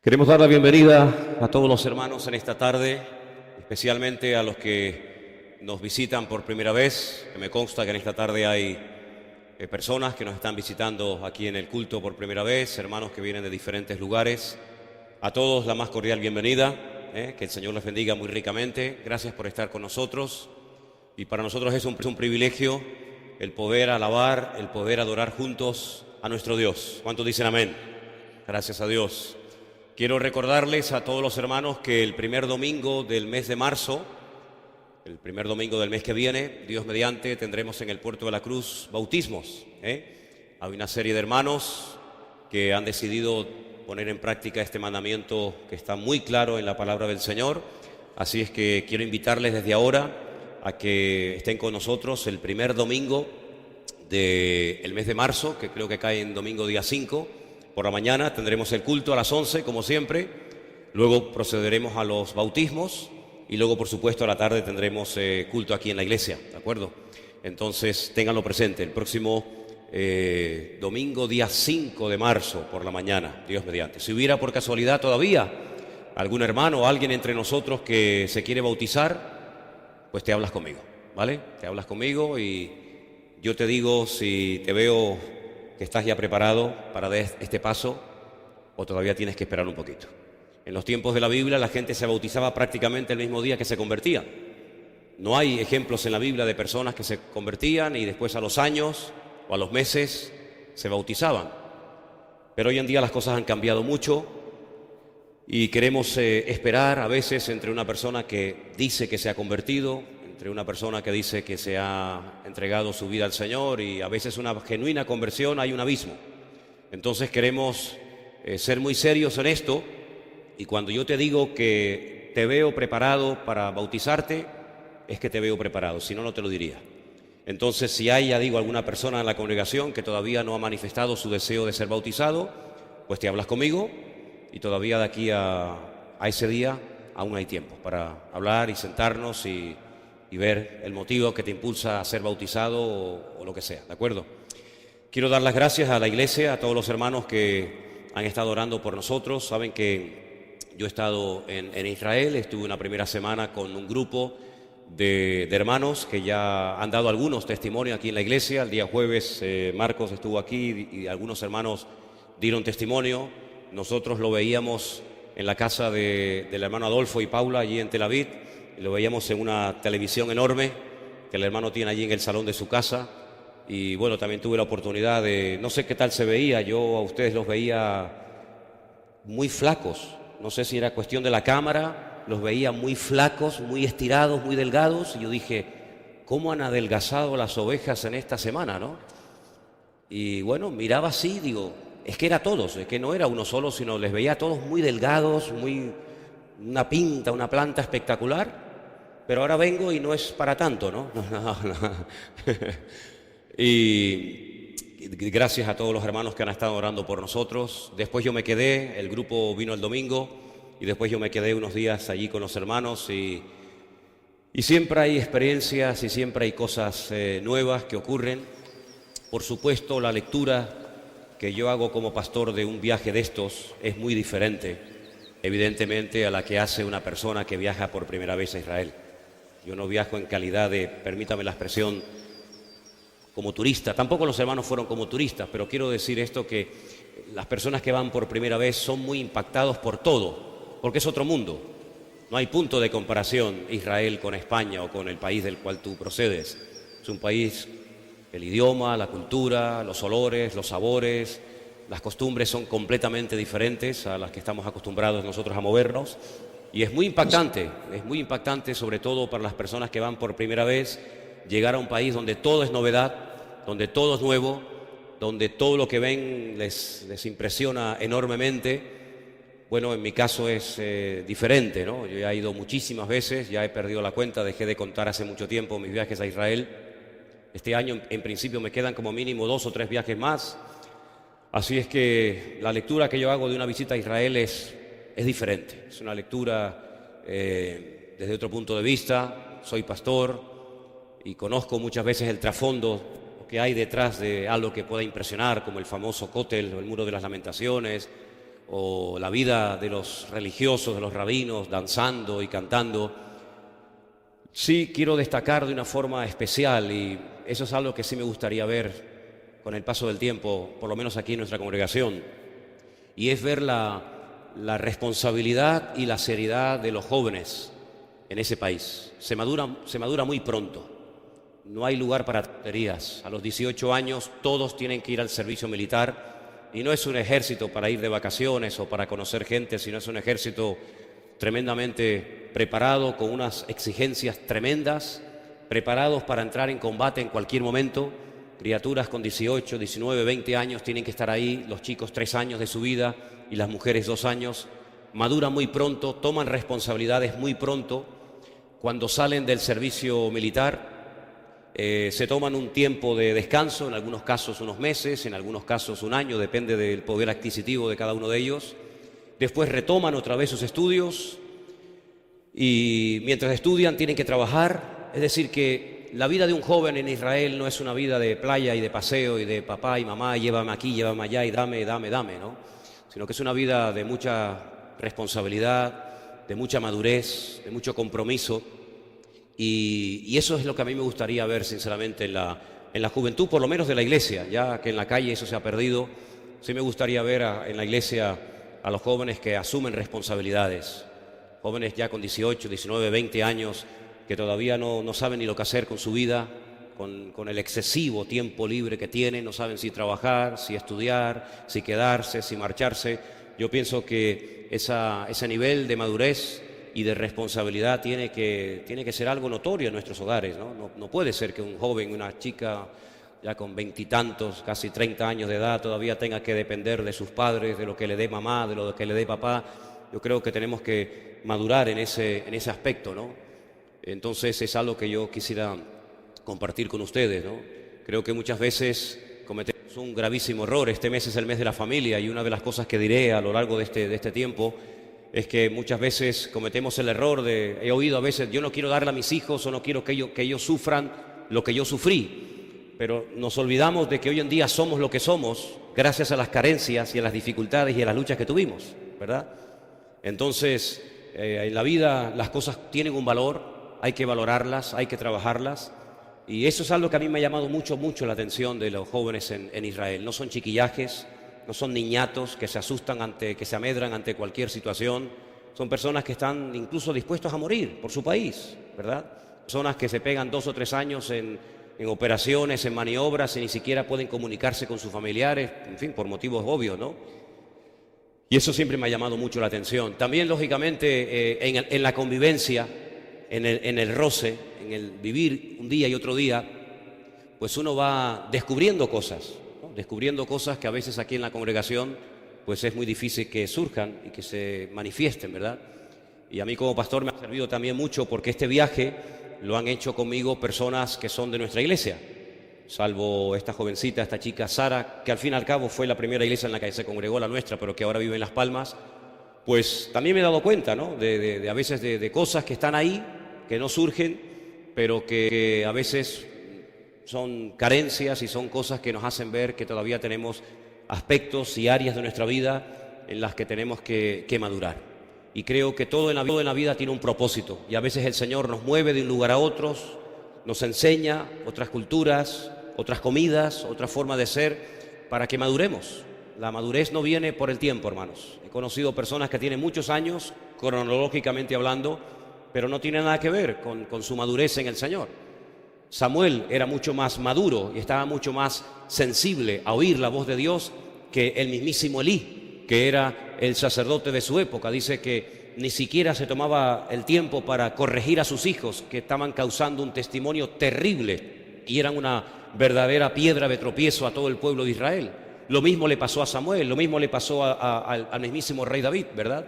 Queremos dar la bienvenida a todos los hermanos en esta tarde, especialmente a los que nos visitan por primera vez. Me consta que en esta tarde hay personas que nos están visitando aquí en el culto por primera vez, hermanos que vienen de diferentes lugares. A todos la más cordial bienvenida, que el Señor les bendiga muy ricamente. Gracias por estar con nosotros. Y para nosotros es un privilegio el poder alabar, el poder adorar juntos a nuestro Dios. ¿Cuántos dicen amén? Gracias a Dios. Quiero recordarles a todos los hermanos que el primer domingo del mes de marzo, el primer domingo del mes que viene, Dios mediante, tendremos en el Puerto de la Cruz bautismos. Hay una serie de hermanos que han decidido poner en práctica este mandamiento que está muy claro en la palabra del Señor. Así es que quiero invitarles desde ahora a que estén con nosotros el primer domingo del mes de marzo, que creo que cae en domingo día 5. Por la mañana tendremos el culto a las 11, como siempre. Luego procederemos a los bautismos y luego, por supuesto, a la tarde tendremos culto aquí en la iglesia, ¿de acuerdo? Entonces, ténganlo presente. El próximo domingo, día 5 de marzo, por la mañana, Dios mediante. Si hubiera por casualidad todavía algún hermano o alguien entre nosotros que se quiere bautizar, pues te hablas conmigo, ¿vale? Te hablas conmigo y yo te digo si te veo que estás ya preparado para dar este paso o todavía tienes que esperar un poquito. En los tiempos de la Biblia la gente se bautizaba prácticamente el mismo día que se convertía. No hay ejemplos en la Biblia de personas que se convertían y después a los años o a los meses se bautizaban. Pero hoy en día las cosas han cambiado mucho y queremos esperar a veces entre una persona que dice que se ha convertido, entre una persona que dice que se ha entregado su vida al Señor, y a veces una genuina conversión, hay un abismo. Entonces queremos ser muy serios en esto, y cuando yo te digo que te veo preparado para bautizarte, es que te veo preparado, si no, no te lo diría. Entonces, si hay, ya digo, alguna persona en la congregación que todavía no ha manifestado su deseo de ser bautizado, pues te hablas conmigo, y todavía de aquí a ese día aún hay tiempo para hablar y sentarnos y ver el motivo que te impulsa a ser bautizado o lo que sea, ¿de acuerdo? Quiero dar las gracias a la iglesia, a todos los hermanos que han estado orando por nosotros. Saben que yo he estado en Israel, estuve una primera semana con un grupo de hermanos que ya han dado algunos testimonios aquí en la iglesia. El día jueves Marcos estuvo aquí y algunos hermanos dieron testimonio. Nosotros lo veíamos en la casa del hermano Adolfo y Paula, allí en Tel Aviv. Lo veíamos en una televisión enorme que el hermano tiene allí en el salón de su casa. Y bueno, también tuve la oportunidad de, no sé qué tal se veía, yo a ustedes los veía muy flacos. No sé si era cuestión de la cámara, los veía muy flacos, muy estirados, muy delgados. Y yo dije, ¿cómo han adelgazado las ovejas en esta semana, no? Y bueno, miraba así, digo, es que era todos, es que no era uno solo, sino les veía a todos muy delgados, una pinta, una planta espectacular. Pero ahora vengo y no es para tanto, ¿no? Y gracias a todos los hermanos que han estado orando por nosotros. Después yo me quedé, el grupo vino el domingo y después yo me quedé unos días allí con los hermanos y siempre hay experiencias y siempre hay cosas nuevas que ocurren. Por supuesto, la lectura que yo hago como pastor de un viaje de estos es muy diferente, evidentemente, a la que hace una persona que viaja por primera vez a Israel. Yo no viajo en calidad de, permítame la expresión, como turista. Tampoco los hermanos fueron como turistas, pero quiero decir esto, que las personas que van por primera vez son muy impactados por todo, porque es otro mundo. No hay punto de comparación Israel con España o con el país del cual tú procedes. Es un país, el idioma, la cultura, los olores, los sabores, las costumbres son completamente diferentes a las que estamos acostumbrados nosotros a movernos. Y es muy impactante sobre todo para las personas que van por primera vez, llegar a un país donde todo es novedad, donde todo es nuevo, donde todo lo que ven les impresiona enormemente. Bueno, en mi caso es diferente, ¿no? Yo ya he ido muchísimas veces, ya he perdido la cuenta, dejé de contar hace mucho tiempo mis viajes a Israel. Este año en principio me quedan como mínimo 2 o 3 viajes más. Así es que la lectura que yo hago de una visita a Israel es diferente. Es una lectura desde otro punto de vista. Soy pastor y conozco muchas veces el trasfondo que hay detrás de algo que pueda impresionar, como el famoso Cótel o el Muro de las Lamentaciones, o la vida de los religiosos, de los rabinos, danzando y cantando. Sí quiero destacar de una forma especial, y eso es algo que sí me gustaría ver con el paso del tiempo, por lo menos aquí en nuestra congregación, y es ver la responsabilidad y la seriedad de los jóvenes en ese país. Se madura muy pronto. No hay lugar para tonterías. A los 18 años todos tienen que ir al servicio militar, y no es un ejército para ir de vacaciones o para conocer gente, sino es un ejército tremendamente preparado, con unas exigencias tremendas, preparados para entrar en combate en cualquier momento. Criaturas con 18, 19, 20 años tienen que estar ahí, los chicos 3 años de su vida y las mujeres 2 años. Maduran muy pronto, toman responsabilidades muy pronto. Cuando salen del servicio militar, se toman un tiempo de descanso, en algunos casos unos meses, en algunos casos un año, depende del poder adquisitivo de cada uno de ellos. Después retoman otra vez sus estudios, y mientras estudian tienen que trabajar. Es decir, que la vida de un joven en Israel no es una vida de playa y de paseo y de papá y mamá, llévame aquí, llévame allá y dame, ¿no? Sino que es una vida de mucha responsabilidad, de mucha madurez, de mucho compromiso. Y eso es lo que a mí me gustaría ver, sinceramente, en la juventud, por lo menos de la iglesia, ya que en la calle eso se ha perdido. Sí me gustaría ver en la iglesia a los jóvenes que asumen responsabilidades, jóvenes ya con 18, 19, 20 años, que todavía no saben ni lo que hacer con su vida, con el excesivo tiempo libre que tienen, no saben si trabajar, si estudiar, si quedarse, si marcharse. Yo pienso que ese nivel de madurez y de responsabilidad tiene que ser algo notorio en nuestros hogares, ¿no? No puede ser que un joven, una chica ya con 20 y tantos, casi 30 años de edad, todavía tenga que depender de sus padres, de lo que le dé mamá, de lo que le dé papá. Yo creo que tenemos que madurar en ese aspecto, ¿no? Entonces es algo que yo quisiera compartir con ustedes, ¿no? Creo que muchas veces cometemos un gravísimo error. Este mes es el mes de la familia, y una de las cosas que diré a lo largo de este tiempo es que muchas veces cometemos el error he oído a veces, yo no quiero darle a mis hijos, o no quiero que ellos sufran lo que yo sufrí. Pero nos olvidamos de que hoy en día somos lo que somos gracias a las carencias y a las dificultades y a las luchas que tuvimos, ¿verdad? Entonces, en la vida las cosas tienen un valor, hay que valorarlas, hay que trabajarlas, y eso es algo que a mí me ha llamado mucho la atención de los jóvenes en Israel. No son chiquillajes, no son niñatos que se asustan que se amedran ante cualquier situación. Son personas que están incluso dispuestos a morir por su país, ¿verdad? Personas que se pegan 2 o 3 años en operaciones, en maniobras, y ni siquiera pueden comunicarse con sus familiares, en fin, por motivos obvios, ¿no? Y eso siempre me ha llamado mucho la atención. También, lógicamente, en la convivencia, en el roce, en el vivir un día y otro día, pues uno va descubriendo cosas, ¿no? Descubriendo cosas que a veces aquí en la congregación pues es muy difícil que surjan y que se manifiesten, ¿verdad? Y a mí como pastor me ha servido también mucho, porque este viaje lo han hecho conmigo personas que son de nuestra iglesia, salvo esta jovencita, esta chica Sara, que al fin y al cabo fue la primera iglesia en la que se congregó, la nuestra, pero que ahora vive en Las Palmas. Pues también me he dado cuenta, ¿no? A veces de cosas que están ahí, que no surgen, pero que a veces son carencias y son cosas que nos hacen ver que todavía tenemos aspectos y áreas de nuestra vida en las que tenemos que madurar. Y creo que todo en la vida tiene un propósito, y a veces el Señor nos mueve de un lugar a otro, nos enseña otras culturas, otras comidas, otra forma de ser, para que maduremos. La madurez no viene por el tiempo, hermanos. He conocido personas que tienen muchos años, cronológicamente hablando, pero no tiene nada que ver con su madurez en el Señor. Samuel era mucho más maduro y estaba mucho más sensible a oír la voz de Dios que el mismísimo Elí, que era el sacerdote de su época. Dice que ni siquiera se tomaba el tiempo para corregir a sus hijos, que estaban causando un testimonio terrible y eran una verdadera piedra de tropiezo a todo el pueblo de Israel. Lo mismo le pasó a Samuel, lo mismo le pasó al mismísimo rey David, ¿verdad?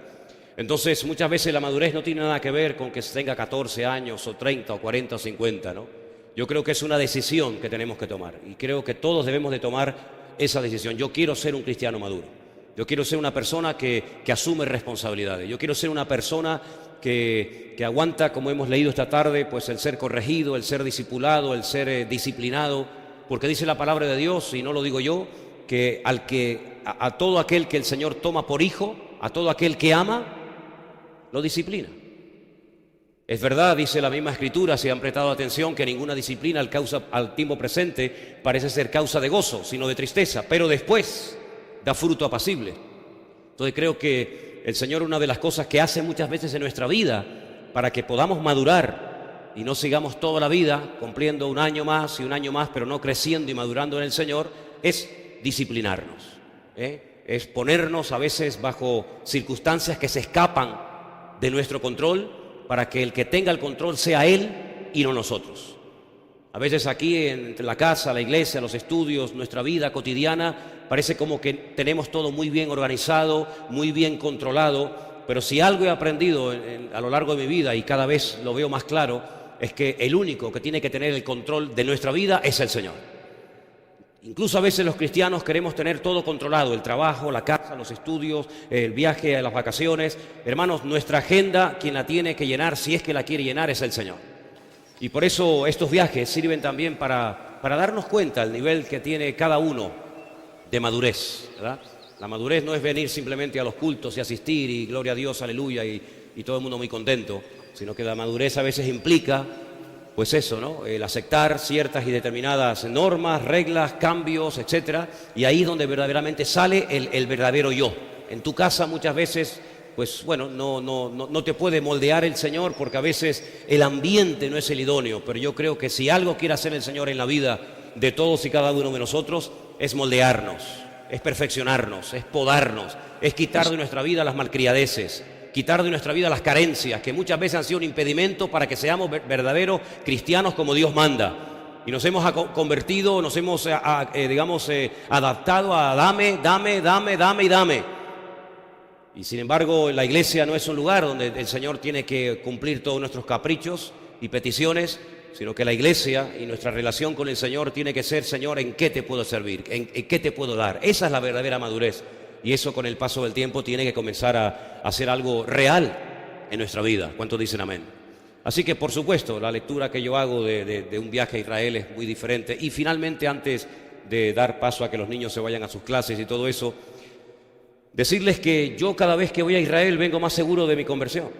Entonces, muchas veces la madurez no tiene nada que ver con que tenga 14 años o 30 o 40 o 50, ¿no? Yo creo que es una decisión que tenemos que tomar, y creo que todos debemos de tomar esa decisión. Yo quiero ser un cristiano maduro. Yo quiero ser una persona que asume responsabilidades. Yo quiero ser una persona que aguanta, como hemos leído esta tarde, pues el ser corregido, el ser discipulado, el ser disciplinado, porque dice la palabra de Dios, y no lo digo yo, que al que a todo aquel que el Señor toma por hijo, a todo aquel que ama, lo disciplina. Es verdad, dice la misma Escritura, si han prestado atención, que ninguna disciplina al tiempo presente parece ser causa de gozo, sino de tristeza, pero después da fruto apacible. Entonces creo que el Señor, una de las cosas que hace muchas veces en nuestra vida para que podamos madurar y no sigamos toda la vida cumpliendo un año más y un año más, pero no creciendo y madurando en el Señor, es disciplinarnos, es ponernos a veces bajo circunstancias que se escapan de nuestro control, para que el que tenga el control sea Él y no nosotros. A veces aquí, entre la casa, la iglesia, los estudios, nuestra vida cotidiana, parece como que tenemos todo muy bien organizado, muy bien controlado, pero si algo he aprendido a lo largo de mi vida, y cada vez lo veo más claro, es que el único que tiene que tener el control de nuestra vida es el Señor. Incluso a veces los cristianos queremos tener todo controlado, el trabajo, la casa, los estudios, el viaje, las vacaciones. Hermanos, nuestra agenda, quien la tiene que llenar, si es que la quiere llenar, es el Señor. Y por eso estos viajes sirven también para darnos cuenta del nivel que tiene cada uno de madurez, ¿verdad? La madurez no es venir simplemente a los cultos y asistir y gloria a Dios, aleluya, y todo el mundo muy contento, sino que la madurez a veces implica, pues eso, ¿no? El aceptar ciertas y determinadas normas, reglas, cambios, etcétera, y ahí es donde verdaderamente sale el verdadero yo. En tu casa muchas veces, pues bueno, no te puede moldear el Señor, porque a veces el ambiente no es el idóneo, pero yo creo que si algo quiere hacer el Señor en la vida de todos y cada uno de nosotros, es moldearnos, es perfeccionarnos, es podarnos, es quitar de nuestra vida las malcriadeces, quitar de nuestra vida las carencias que muchas veces han sido un impedimento para que seamos verdaderos cristianos como Dios manda. Y nos hemos convertido, nos hemos, adaptado a dame. Y sin embargo, la iglesia no es un lugar donde el Señor tiene que cumplir todos nuestros caprichos y peticiones, sino que la iglesia y nuestra relación con el Señor tiene que ser: Señor, ¿en qué te puedo servir? ¿En qué te puedo dar? Esa es la verdadera madurez. Y eso, con el paso del tiempo, tiene que comenzar a ser algo real en nuestra vida. ¿Cuántos dicen amén? Así que, por supuesto, la lectura que yo hago de un viaje a Israel es muy diferente. Y finalmente, antes de dar paso a que los niños se vayan a sus clases y todo eso, decirles que yo cada vez que voy a Israel vengo más seguro de mi conversión.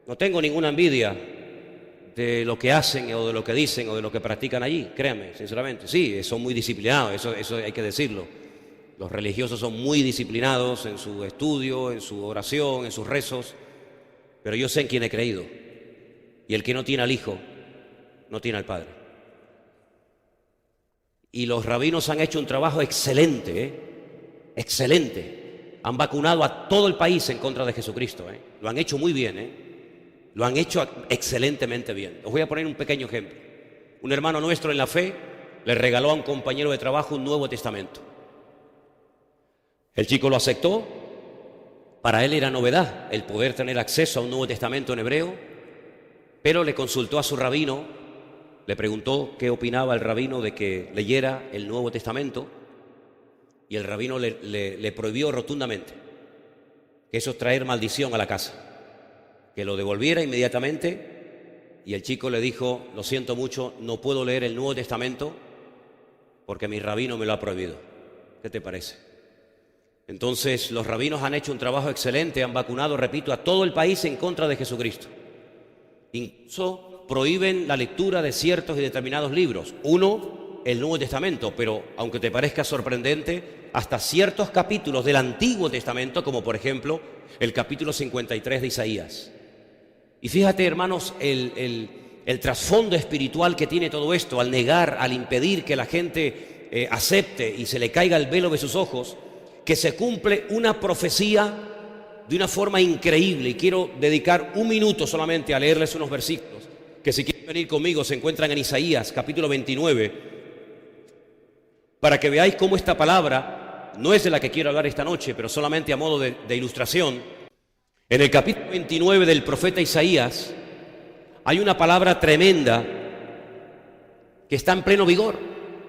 No tengo ninguna envidia de lo que hacen o de lo que dicen o de lo que practican allí, créanme, sinceramente. Sí, son muy disciplinados, eso hay que decirlo. Los religiosos son muy disciplinados en su estudio, en su oración, en sus rezos, pero yo sé en quién he creído. Y el que no tiene al Hijo, no tiene al Padre. Y los rabinos han hecho un trabajo excelente, excelente. Han vacunado a todo el país en contra de Jesucristo, Lo han hecho muy bien, Lo han hecho excelentemente bien. Os voy a poner un pequeño ejemplo. Un hermano nuestro en la fe le regaló a un compañero de trabajo un Nuevo Testamento. El chico lo aceptó. Para él era novedad el poder tener acceso a un Nuevo Testamento en hebreo, pero le consultó a su rabino, le preguntó qué opinaba el rabino de que leyera el Nuevo Testamento, y el rabino le prohibió rotundamente, que eso es traer maldición a la casa, que lo devolviera inmediatamente. Y el chico le dijo: lo siento mucho, no puedo leer el Nuevo Testamento porque mi rabino me lo ha prohibido. ¿Qué te parece? Entonces, los rabinos han hecho un trabajo excelente, han vacunado, repito, a todo el país en contra de Jesucristo. Incluso prohíben la lectura de ciertos y determinados libros. Uno, el Nuevo Testamento, pero aunque te parezca sorprendente, hasta ciertos capítulos del Antiguo Testamento, como por ejemplo el capítulo 53 de Isaías. Y fíjate, hermanos, el trasfondo espiritual que tiene todo esto, al negar, al impedir que la gente acepte y se le caiga el velo de sus ojos, que se cumple una profecía de una forma increíble. Y quiero dedicar un minuto solamente a leerles unos versículos que, si quieren venir conmigo, se encuentran en Isaías capítulo 29, para que veáis cómo esta palabra no es de la que quiero hablar esta noche, pero solamente a modo de ilustración. En el capítulo 29 del profeta Isaías hay una palabra tremenda que está en pleno vigor,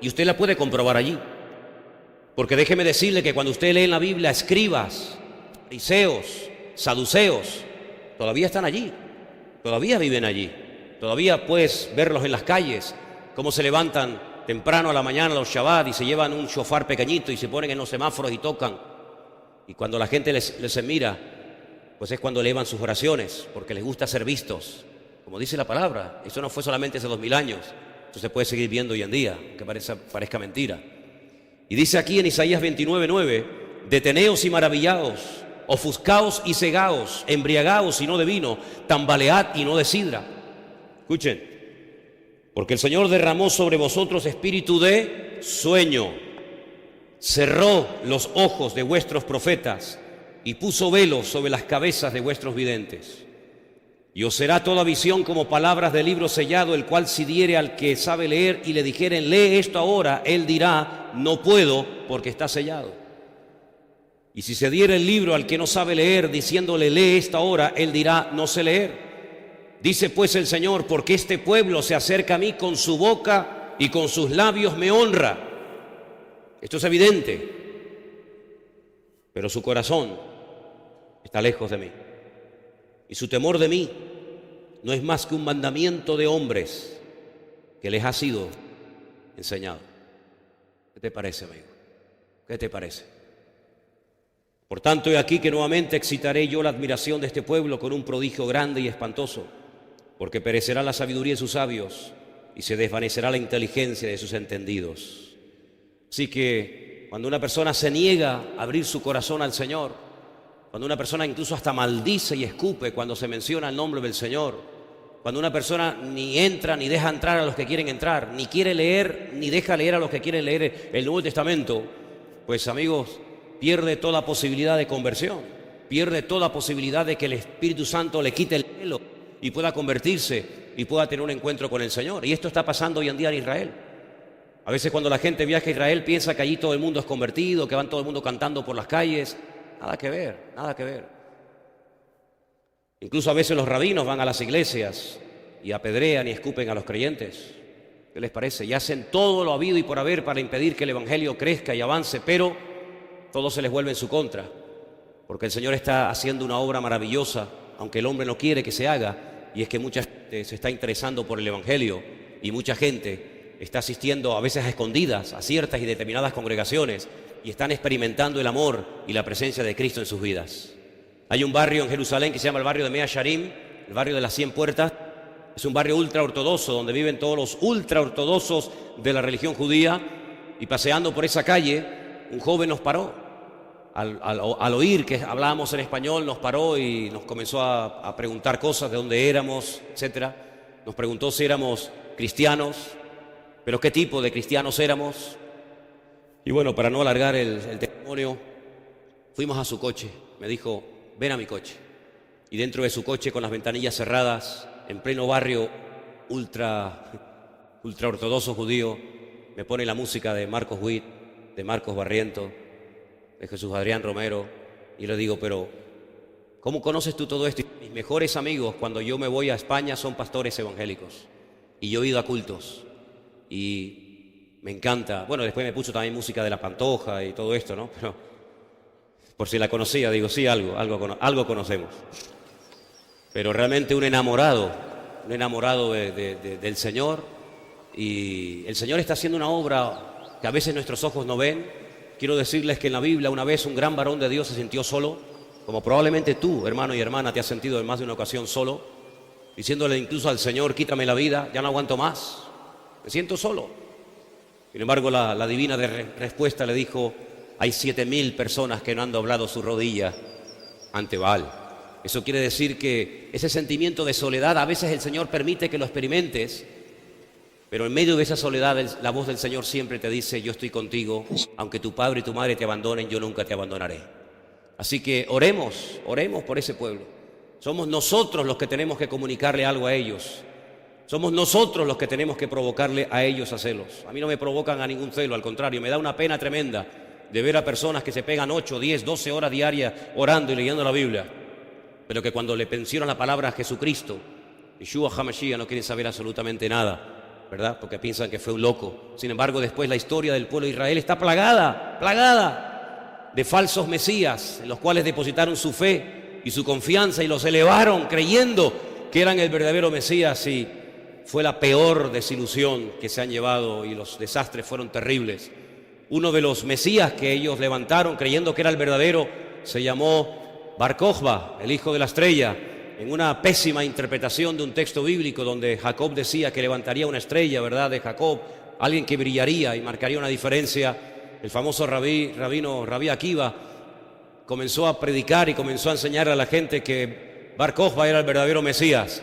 y usted la puede comprobar allí. Porque déjeme decirle que cuando usted lee en la Biblia, escribas, fariseos, saduceos, todavía están allí, todavía viven allí, todavía puedes verlos en las calles, cómo se levantan temprano a la mañana los Shabbat y se llevan un shofar pequeñito y se ponen en los semáforos y tocan. Y cuando la gente les mira, pues es cuando elevan sus oraciones, porque les gusta ser vistos. Como dice la palabra, eso no fue solamente hace 2000 años, eso se puede seguir viendo hoy en día, aunque parezca mentira. Y dice aquí en Isaías 29:9, deteneos y maravillaos, ofuscaos y cegaos, embriagaos y no de vino, tambalead y no de sidra. Escuchen, porque el Señor derramó sobre vosotros espíritu de sueño, cerró los ojos de vuestros profetas y puso velos sobre las cabezas de vuestros videntes. Y os será toda visión como palabras de libro sellado, el cual si diere al que sabe leer y le dijeren, lee esto ahora, él dirá, no puedo porque está sellado. Y si se diere el libro al que no sabe leer, diciéndole, lee esto ahora, él dirá, no sé leer. Dice pues el Señor, porque este pueblo se acerca a mí con su boca y con sus labios me honra. Esto es evidente, pero su corazón está lejos de mí. Y su temor de mí no es más que un mandamiento de hombres que les ha sido enseñado. ¿Qué te parece, amigo? ¿Qué te parece? Por tanto, he aquí que nuevamente excitaré yo la admiración de este pueblo con un prodigio grande y espantoso, porque perecerá la sabiduría de sus sabios y se desvanecerá la inteligencia de sus entendidos. Así que cuando una persona se niega a abrir su corazón al Señor, cuando una persona incluso hasta maldice y escupe cuando se menciona el nombre del Señor, cuando una persona ni entra ni deja entrar a los que quieren entrar, ni quiere leer ni deja leer a los que quieren leer el Nuevo Testamento, pues amigos, pierde toda posibilidad de conversión, pierde toda posibilidad de que el Espíritu Santo le quite el velo y pueda convertirse y pueda tener un encuentro con el Señor. Y esto está pasando hoy en día en Israel. A veces cuando la gente viaja a Israel piensa que allí todo el mundo es convertido, que van todo el mundo cantando por las calles. Nada que ver, nada que ver. Incluso a veces los rabinos van a las iglesias y apedrean y escupen a los creyentes. ¿Qué les parece? Y hacen todo lo habido y por haber para impedir que el evangelio crezca y avance, pero todo se les vuelve en su contra, porque el Señor está haciendo una obra maravillosa, aunque el hombre no quiere que se haga, y es que mucha gente se está interesando por el evangelio y mucha gente está asistiendo a veces a escondidas a ciertas y determinadas congregaciones y están experimentando el amor y la presencia de Cristo en sus vidas. Hay un barrio en Jerusalén que se llama el barrio de Mea Sharim, el barrio de las 100 puertas. Es un barrio ultraortodoxo donde viven todos los ultraortodoxos de la religión judía, y paseando por esa calle un joven nos paró. Al oír que hablábamos en español, nos paró y nos comenzó a preguntar cosas de dónde éramos, etc. Nos preguntó si éramos cristianos, pero qué tipo de cristianos éramos. Y bueno, para no alargar el testimonio, fuimos a su coche. Me dijo, ven a mi coche. Y dentro de su coche, con las ventanillas cerradas, en pleno barrio ultra ortodoxo judío, me pone la música de Marcos Witt, de Marcos Barriento, de Jesús Adrián Romero. Y le digo, pero ¿cómo conoces tú todo esto? Mis mejores amigos cuando yo me voy a España son pastores evangélicos. Y yo he ido a cultos. Y me encanta. Bueno, después me puso también música de La Pantoja y todo esto, ¿no? Pero por si la conocía, digo, sí, algo conocemos. Pero realmente un enamorado del Señor. Y el Señor está haciendo una obra que a veces nuestros ojos no ven. Quiero decirles que en la Biblia una vez un gran varón de Dios se sintió solo, como probablemente tú, hermano y hermana, te has sentido en más de una ocasión solo, diciéndole incluso al Señor, quítame la vida, ya no aguanto más, me siento solo. Sin embargo, la divina respuesta le dijo, hay 7.000 personas que no han doblado su rodilla ante Baal. Eso quiere decir que ese sentimiento de soledad a veces el Señor permite que lo experimentes, pero en medio de esa soledad la voz del Señor siempre te dice, yo estoy contigo, aunque tu padre y tu madre te abandonen, yo nunca te abandonaré. Así que oremos por ese pueblo. Somos nosotros los que tenemos que comunicarle algo a ellos. Somos nosotros los que tenemos que provocarle a ellos a celos. A mí no me provocan a ningún celo, al contrario, me da una pena tremenda de ver a personas que se pegan 8, 10, 12 horas diarias orando y leyendo la Biblia, pero que cuando le mencionan la palabra a Jesucristo, Yeshua HaMashiach, no quieren saber absolutamente nada, ¿verdad? Porque piensan que fue un loco. Sin embargo, después la historia del pueblo de Israel está plagada de falsos mesías, en los cuales depositaron su fe y su confianza y los elevaron creyendo que eran el verdadero Mesías, y fue la peor desilusión que se han llevado y los desastres fueron terribles. Uno de los Mesías que ellos levantaron creyendo que era el verdadero se llamó Bar Kokhba, el hijo de la estrella, en una pésima interpretación de un texto bíblico donde Jacob decía que levantaría una estrella, ¿verdad?, de Jacob, alguien que brillaría y marcaría una diferencia. El famoso Rabí Akiva comenzó a predicar y comenzó a enseñar a la gente que Bar Kokhba era el verdadero Mesías.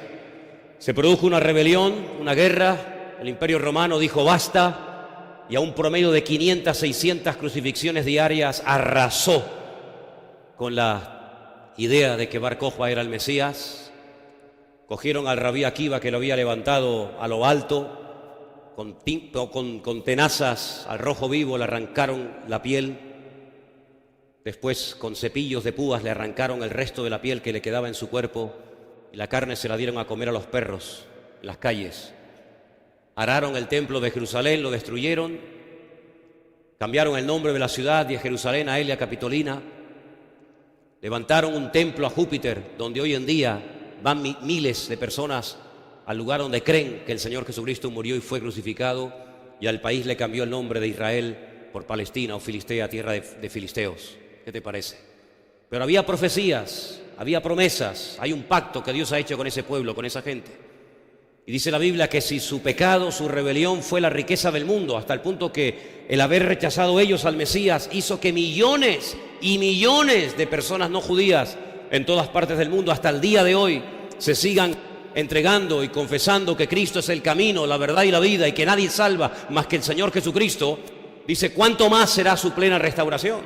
Se produjo una rebelión, una guerra, el Imperio Romano dijo basta, y a un promedio de 500, 600 crucifixiones diarias arrasó con la idea de que Bar Kokhba era el Mesías. Cogieron al Rabí Akiva, que lo había levantado a lo alto, con tenazas al rojo vivo le arrancaron la piel. Después, con cepillos de púas, le arrancaron el resto de la piel que le quedaba en su cuerpo y la carne se la dieron a comer a los perros en las calles. Araron el templo de Jerusalén, lo destruyeron, cambiaron el nombre de la ciudad de Jerusalén a Elia Capitolina, levantaron un templo a Júpiter, donde hoy en día van miles de personas al lugar donde creen que el Señor Jesucristo murió y fue crucificado, y al país le cambió el nombre de Israel por Palestina o Filistea, tierra de filisteos. ¿Qué te parece? Pero había profecías, había promesas, hay un pacto que Dios ha hecho con ese pueblo, con esa gente. Y dice la Biblia que si su pecado, su rebelión fue la riqueza del mundo, hasta el punto que el haber rechazado ellos al Mesías hizo que millones y millones de personas no judías en todas partes del mundo hasta el día de hoy se sigan entregando y confesando que Cristo es el camino, la verdad y la vida y que nadie salva más que el Señor Jesucristo. Dice, ¿cuánto más será su plena restauración?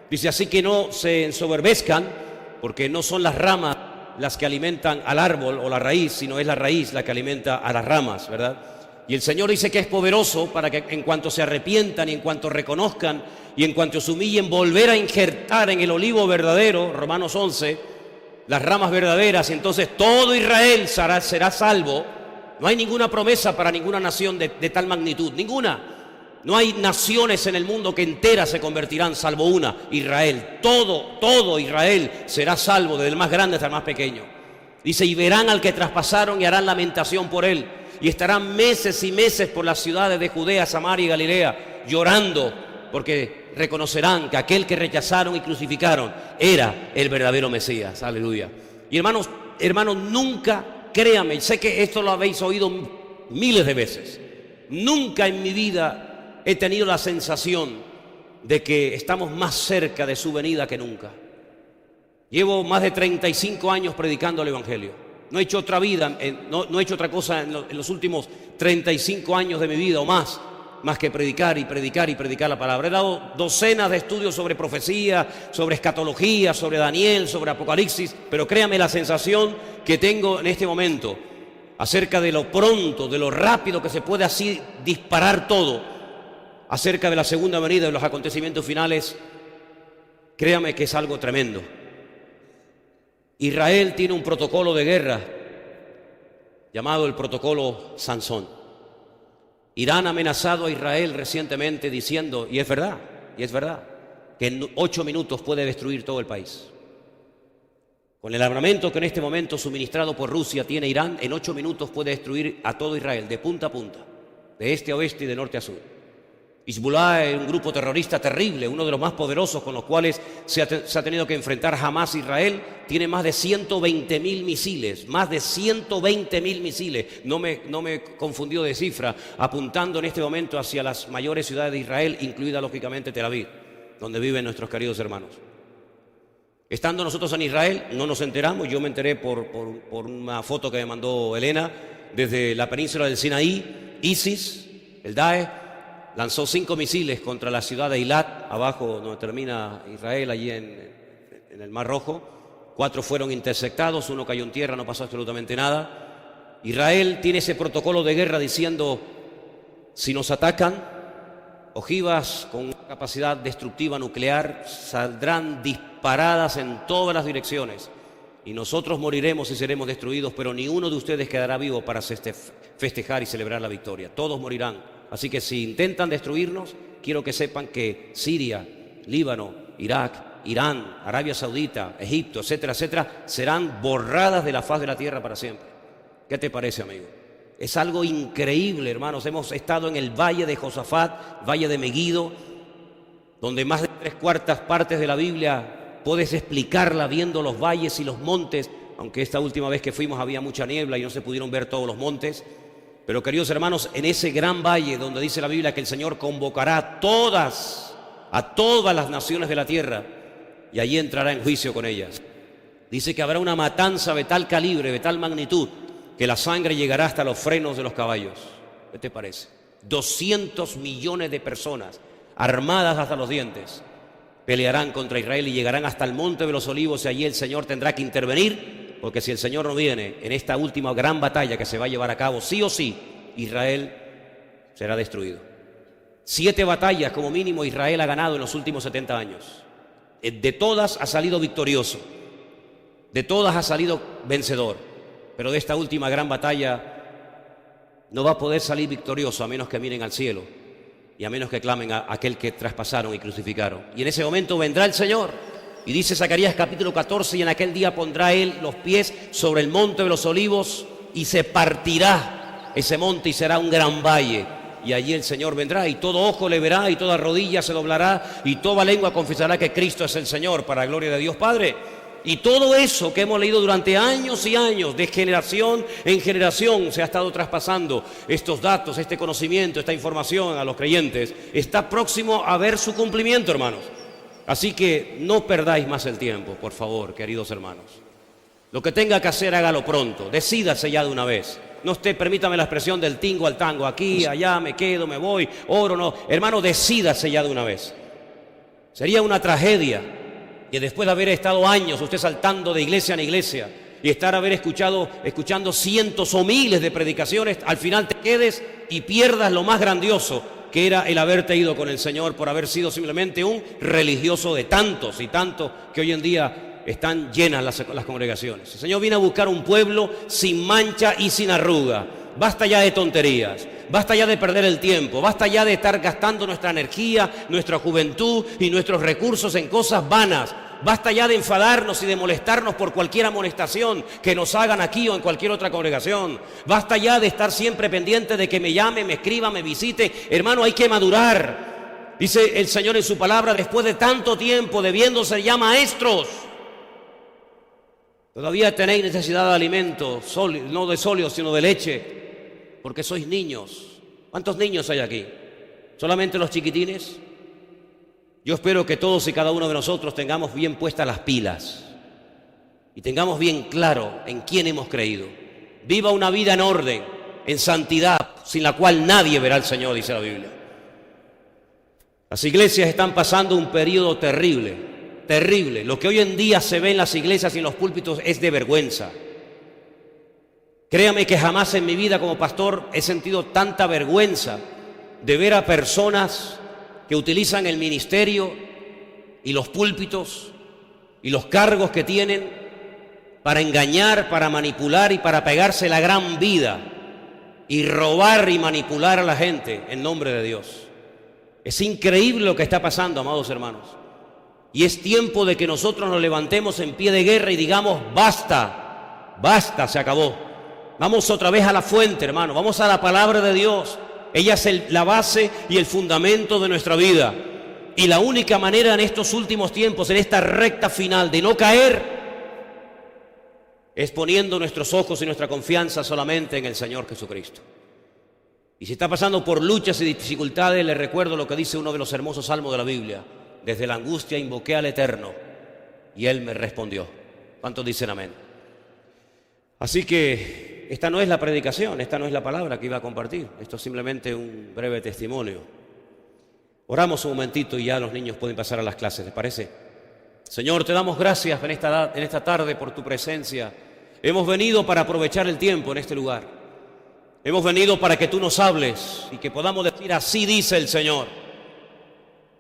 Dice, así que no se ensoberbezcan, porque no son las ramas las que alimentan al árbol o la raíz, sino es la raíz la que alimenta a las ramas, ¿verdad? Y el Señor dice que es poderoso para que en cuanto se arrepientan y en cuanto reconozcan y en cuanto se humillen, volver a injertar en el olivo verdadero, Romanos 11, las ramas verdaderas, y entonces todo Israel será salvo. No hay ninguna promesa para ninguna nación de tal magnitud, ninguna. No hay naciones en el mundo que enteras se convertirán, salvo una, Israel. Todo Israel será salvo, desde el más grande hasta el más pequeño. Dice, y verán al que traspasaron y harán lamentación por él. Y estarán meses y meses por las ciudades de Judea, Samaria y Galilea, llorando, porque reconocerán que aquel que rechazaron y crucificaron era el verdadero Mesías. Aleluya. Y hermanos, nunca, créanme, sé que esto lo habéis oído miles de veces, nunca en mi vida he tenido la sensación de que estamos más cerca de su venida que nunca. Llevo más de 35 años predicando el Evangelio. No he hecho otra vida, no he hecho otra cosa en los últimos 35 años de mi vida o más que predicar y predicar y predicar la palabra. He dado docenas de estudios sobre profecía, sobre escatología, sobre Daniel, sobre Apocalipsis, pero créame la sensación que tengo en este momento acerca de lo pronto, de lo rápido que se puede así disparar todo, acerca de la segunda venida y de los acontecimientos finales. Créame que es algo tremendo. Israel tiene un protocolo de guerra llamado el protocolo Sansón. Irán ha amenazado a Israel recientemente diciendo, y es verdad, que en 8 minutos puede destruir todo el país. Con el armamento que en este momento suministrado por Rusia tiene Irán, en 8 minutos puede destruir a todo Israel, de punta a punta, de este a oeste y de norte a sur. Hezbollah es un grupo terrorista terrible, uno de los más poderosos con los cuales se ha tenido que enfrentar jamás Israel. Tiene más de 120.000 misiles, más de 120.000 misiles, no me confundió de cifra, apuntando en este momento hacia las mayores ciudades de Israel, incluida lógicamente Tel Aviv, donde viven nuestros queridos hermanos. Estando nosotros en Israel, no nos enteramos, yo me enteré por una foto que me mandó Elena, desde la península del Sinaí. ISIS, el Daesh, lanzó 5 misiles contra la ciudad de Eilat, abajo donde termina Israel, allí en el Mar Rojo. 4 fueron interceptados, 1 cayó en tierra, no pasó absolutamente nada. Israel tiene ese protocolo de guerra diciendo, si nos atacan, ojivas con capacidad destructiva nuclear saldrán disparadas en todas las direcciones y nosotros moriremos y seremos destruidos, pero ni uno de ustedes quedará vivo para festejar y celebrar la victoria. Todos morirán. Así que si intentan destruirnos, quiero que sepan que Siria, Líbano, Irak, Irán, Arabia Saudita, Egipto, etcétera, etcétera, serán borradas de la faz de la tierra para siempre. ¿Qué te parece, amigo? Es algo increíble, hermanos. Hemos estado en el valle de Josafat, valle de Meguido, donde más de 3/4 partes de la Biblia puedes explicarla viendo los valles y los montes, aunque esta última vez que fuimos había mucha niebla y no se pudieron ver todos los montes. Pero queridos hermanos, en ese gran valle donde dice la Biblia que el Señor convocará a todas las naciones de la tierra y allí entrará en juicio con ellas. Dice que habrá una matanza de tal calibre, de tal magnitud, que la sangre llegará hasta los frenos de los caballos. ¿Qué te parece? 200 millones de personas armadas hasta los dientes pelearán contra Israel y llegarán hasta el monte de los olivos, y allí el Señor tendrá que intervenir, porque si el Señor no viene en esta última gran batalla que se va a llevar a cabo, sí o sí, Israel será destruido. 7 batallas como mínimo Israel ha ganado en los últimos 70 años. De todas ha salido victorioso, de todas ha salido vencedor, pero de esta última gran batalla no va a poder salir victorioso a menos que miren al cielo y a menos que clamen a aquel que traspasaron y crucificaron. Y en ese momento vendrá el Señor. Y dice Zacarías capítulo 14, y en aquel día pondrá él los pies sobre el monte de los olivos y se partirá ese monte y será un gran valle. Y allí el Señor vendrá y todo ojo le verá y toda rodilla se doblará y toda lengua confesará que Cristo es el Señor, para la gloria de Dios Padre. Y todo eso que hemos leído durante años y años, de generación en generación, se ha estado traspasando estos datos, este conocimiento, esta información a los creyentes, está próximo a ver su cumplimiento, hermanos. Así que no perdáis más el tiempo, por favor, queridos hermanos. Lo que tenga que hacer, hágalo pronto, decídase ya de una vez. No esté, permítame la expresión del tingo al tango, aquí, allá, me quedo, me voy, oro, no. Hermano, decídase ya de una vez. Sería una tragedia que después de haber estado años usted saltando de iglesia en iglesia y escuchando cientos o miles de predicaciones, al final te quedes y pierdas lo más grandioso, que era el haberte ido con el Señor por haber sido simplemente un religioso de tantos y tantos que hoy en día están llenas las congregaciones. El Señor viene a buscar un pueblo sin mancha y sin arruga. Basta ya de tonterías, basta ya de perder el tiempo, basta ya de estar gastando nuestra energía, nuestra juventud y nuestros recursos en cosas vanas. Basta ya de enfadarnos y de molestarnos por cualquier amonestación que nos hagan aquí o en cualquier otra congregación. Basta ya de estar siempre pendiente de que me llame, me escriba, me visite. Hermano, hay que madurar. Dice el Señor en su palabra, después de tanto tiempo, debiendo ser ya maestros, todavía tenéis necesidad de alimento, no de sólido, sino de leche, porque sois niños. ¿Cuántos niños hay aquí? ¿Solamente los chiquitines? Yo espero que todos y cada uno de nosotros tengamos bien puestas las pilas y tengamos bien claro en quién hemos creído. Viva una vida en orden, en santidad, sin la cual nadie verá al Señor, dice la Biblia. Las iglesias están pasando un periodo terrible, terrible. Lo que hoy en día se ve en las iglesias y en los púlpitos es de vergüenza. Créame que jamás en mi vida como pastor he sentido tanta vergüenza de ver a personas que utilizan el ministerio y los púlpitos y los cargos que tienen para engañar, para manipular y para pegarse la gran vida y robar y manipular a la gente en nombre de Dios. Es increíble lo que está pasando, amados hermanos. Y es tiempo de que nosotros nos levantemos en pie de guerra y digamos, basta, basta, se acabó. Vamos otra vez a la fuente, hermano, vamos a la palabra de Dios. Ella es la base y el fundamento de nuestra vida. Y la única manera en estos últimos tiempos, en esta recta final, de no caer, es poniendo nuestros ojos y nuestra confianza solamente en el Señor Jesucristo. Y si está pasando por luchas y dificultades, le recuerdo lo que dice uno de los hermosos salmos de la Biblia. Desde la angustia invoqué al Eterno y Él me respondió. ¿Cuántos dicen amén? Así que esta no es la predicación, esta no es la palabra que iba a compartir. Esto es simplemente un breve testimonio. Oramos un momentito y ya los niños pueden pasar a las clases, ¿les parece? Señor, te damos gracias en esta tarde por tu presencia. Hemos venido para aprovechar el tiempo en este lugar. Hemos venido para que tú nos hables y que podamos decir, así dice el Señor.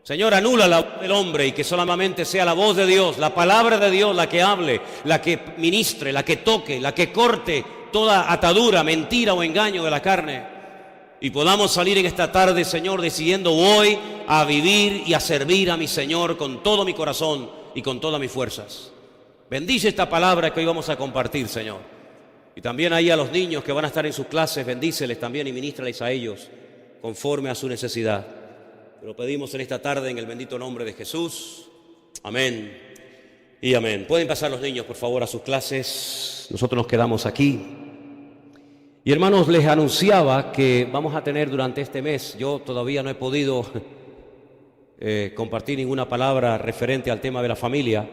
Señor, anula la voz del hombre y que solamente sea la voz de Dios, la palabra de Dios la que hable, la que ministre, la que toque, la que corte toda atadura, mentira o engaño de la carne. Y podamos salir en esta tarde, Señor, decidiendo hoy a vivir y a servir a mi Señor con todo mi corazón y con todas mis fuerzas. Bendice esta palabra que hoy vamos a compartir, Señor. Y también ahí a los niños que van a estar en sus clases, bendíceles también y ministrales a ellos conforme a su necesidad. Te lo pedimos en esta tarde en el bendito nombre de Jesús. Amén y amén. Pueden pasar los niños, por favor, a sus clases. Nosotros nos quedamos aquí. Y hermanos, les anunciaba que vamos a tener durante este mes, yo todavía no he podido compartir ninguna palabra referente al tema de la familia,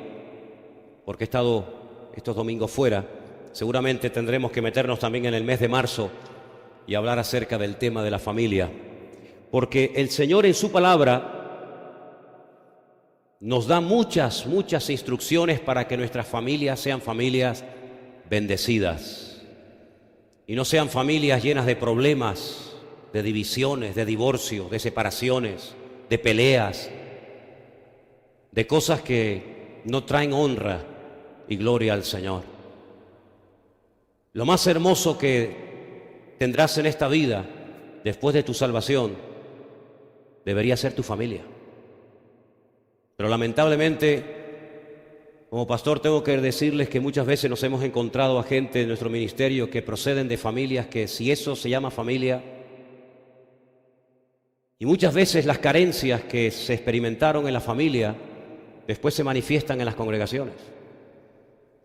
porque he estado estos domingos fuera. Seguramente tendremos que meternos también en el mes de marzo y hablar acerca del tema de la familia, porque el Señor en su palabra nos da muchas instrucciones para que nuestras familias sean familias bendecidas y no sean familias llenas de problemas, de divisiones, de divorcios, de separaciones, de peleas, de cosas que no traen honra y gloria al Señor. Lo más hermoso que tendrás en esta vida, después de tu salvación, debería ser tu familia. Pero lamentablemente, como pastor, tengo que decirles que muchas veces nos hemos encontrado a gente en nuestro ministerio que proceden de familias que, si eso se llama familia, y muchas veces las carencias que se experimentaron en la familia después se manifiestan en las congregaciones.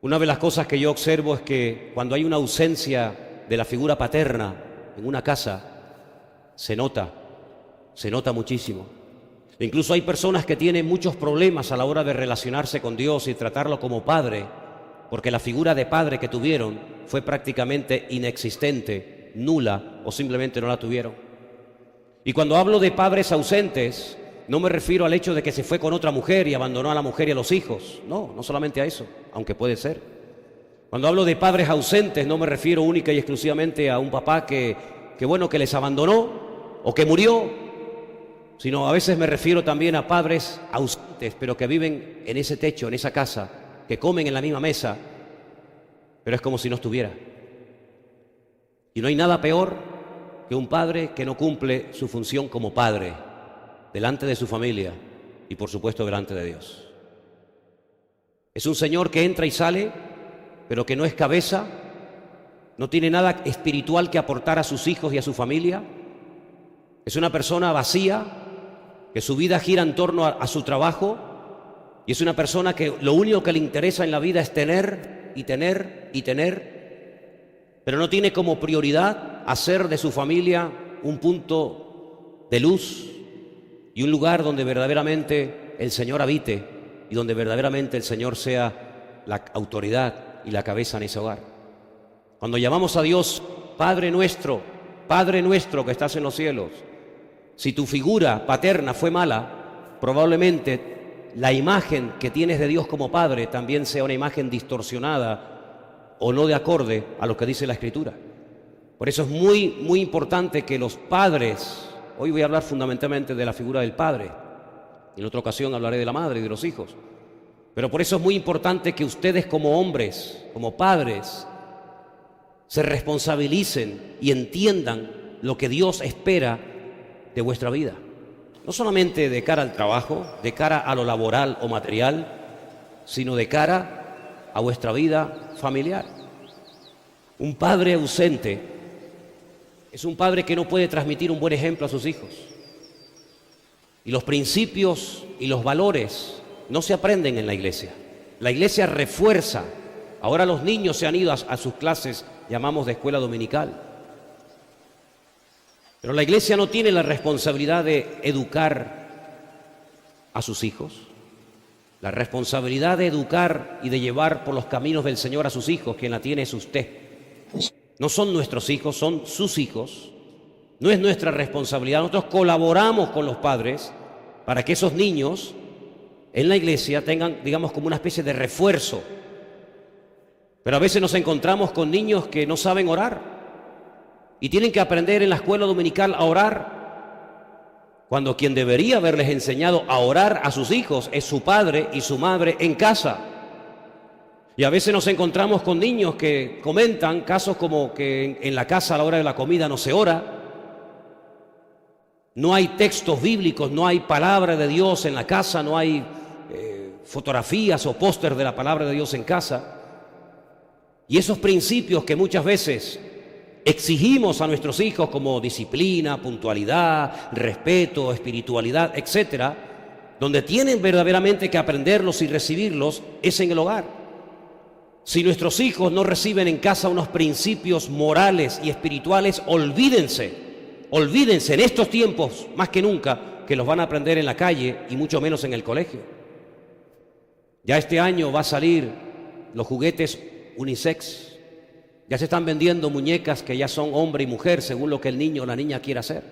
Una de las cosas que yo observo es que cuando hay una ausencia de la figura paterna en una casa, se nota muchísimo. E incluso hay personas que tienen muchos problemas a la hora de relacionarse con Dios y tratarlo como padre, porque la figura de padre que tuvieron fue prácticamente inexistente, nula o simplemente no la tuvieron. Y cuando hablo de padres ausentes, no me refiero al hecho de que se fue con otra mujer y abandonó a la mujer y a los hijos. No solamente a eso, aunque puede ser. Cuando hablo de padres ausentes, no me refiero única y exclusivamente a un papá que les abandonó o que murió, sino a veces me refiero también a padres ausentes, pero que viven en ese techo, en esa casa, que comen en la misma mesa, pero es como si no estuviera. Y no hay nada peor que un padre que no cumple su función como padre delante de su familia y por supuesto delante de Dios. Es un señor que entra y sale, pero que no es cabeza, no tiene nada espiritual que aportar a sus hijos y a su familia. Es una persona vacía, que su vida gira en torno a su trabajo, y es una persona que lo único que le interesa en la vida es tener y tener y tener, pero no tiene como prioridad hacer de su familia un punto de luz y un lugar donde verdaderamente el Señor habite y donde verdaderamente el Señor sea la autoridad y la cabeza en ese hogar. Cuando llamamos a Dios Padre nuestro que estás en los cielos, si tu figura paterna fue mala, probablemente la imagen que tienes de Dios como Padre también sea una imagen distorsionada o no de acorde a lo que dice la Escritura. Por eso es muy importante que los padres, hoy voy a hablar fundamentalmente de la figura del padre, en otra ocasión hablaré de la madre y de los hijos, pero por eso es muy importante que ustedes como hombres, como padres, se responsabilicen y entiendan lo que Dios espera de vuestra vida. No solamente de cara al trabajo, de cara a lo laboral o material, sino de cara a vuestra vida familiar. Un padre ausente es un padre que no puede transmitir un buen ejemplo a sus hijos. Y los principios y los valores no se aprenden en la iglesia. La iglesia refuerza. Ahora los niños se han ido a sus clases, llamamos de escuela dominical. Pero la iglesia no tiene la responsabilidad de educar a sus hijos. La responsabilidad de educar y de llevar por los caminos del Señor a sus hijos, quien la tiene es usted. No son nuestros hijos, son sus hijos. No es nuestra responsabilidad. Nosotros colaboramos con los padres para que esos niños en la iglesia tengan, digamos, como una especie de refuerzo. Pero a veces nos encontramos con niños que no saben orar y tienen que aprender en la escuela dominical a orar, cuando quien debería haberles enseñado a orar a sus hijos es su padre y su madre en casa. Y a veces nos encontramos con niños que comentan casos como que en la casa a la hora de la comida no se ora, no hay textos bíblicos, no hay palabra de Dios en la casa, no hay fotografías o póster de la palabra de Dios en casa. Y esos principios que muchas veces exigimos a nuestros hijos como disciplina, puntualidad, respeto, espiritualidad, etcétera, donde tienen verdaderamente que aprenderlos y recibirlos, es en el hogar. Si nuestros hijos no reciben en casa unos principios morales y espirituales, olvídense en estos tiempos más que nunca que los van a aprender en la calle y mucho menos en el colegio. Ya este año va a salir los juguetes unisex. Ya se están vendiendo muñecas que ya son hombre y mujer según lo que el niño o la niña quiera hacer.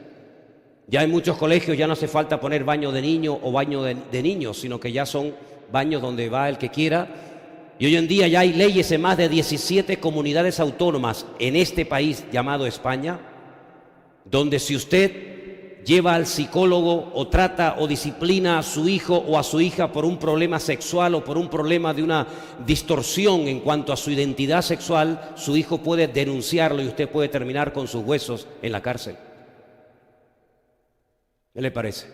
Ya en muchos colegios ya no hace falta poner baño de niño o baño de niños, sino que ya son baños donde va el que quiera. Y hoy en día ya hay leyes en más de 17 comunidades autónomas en este país llamado España, donde si usted lleva al psicólogo o trata o disciplina a su hijo o a su hija por un problema sexual o por un problema de una distorsión en cuanto a su identidad sexual, su hijo puede denunciarlo y usted puede terminar con sus huesos en la cárcel. ¿Qué le parece?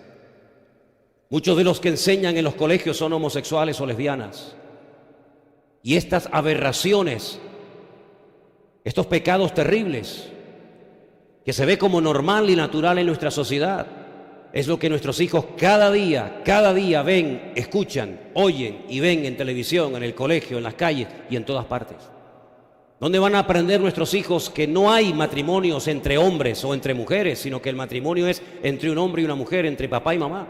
Muchos de los que enseñan en los colegios son homosexuales o lesbianas. Y estas aberraciones, estos pecados terribles, que se ve como normal y natural en nuestra sociedad, es lo que nuestros hijos cada día ven, escuchan, oyen y ven en televisión, en el colegio, en las calles y en todas partes. ¿Dónde van a aprender nuestros hijos que no hay matrimonios entre hombres o entre mujeres, sino que el matrimonio es entre un hombre y una mujer, entre papá y mamá?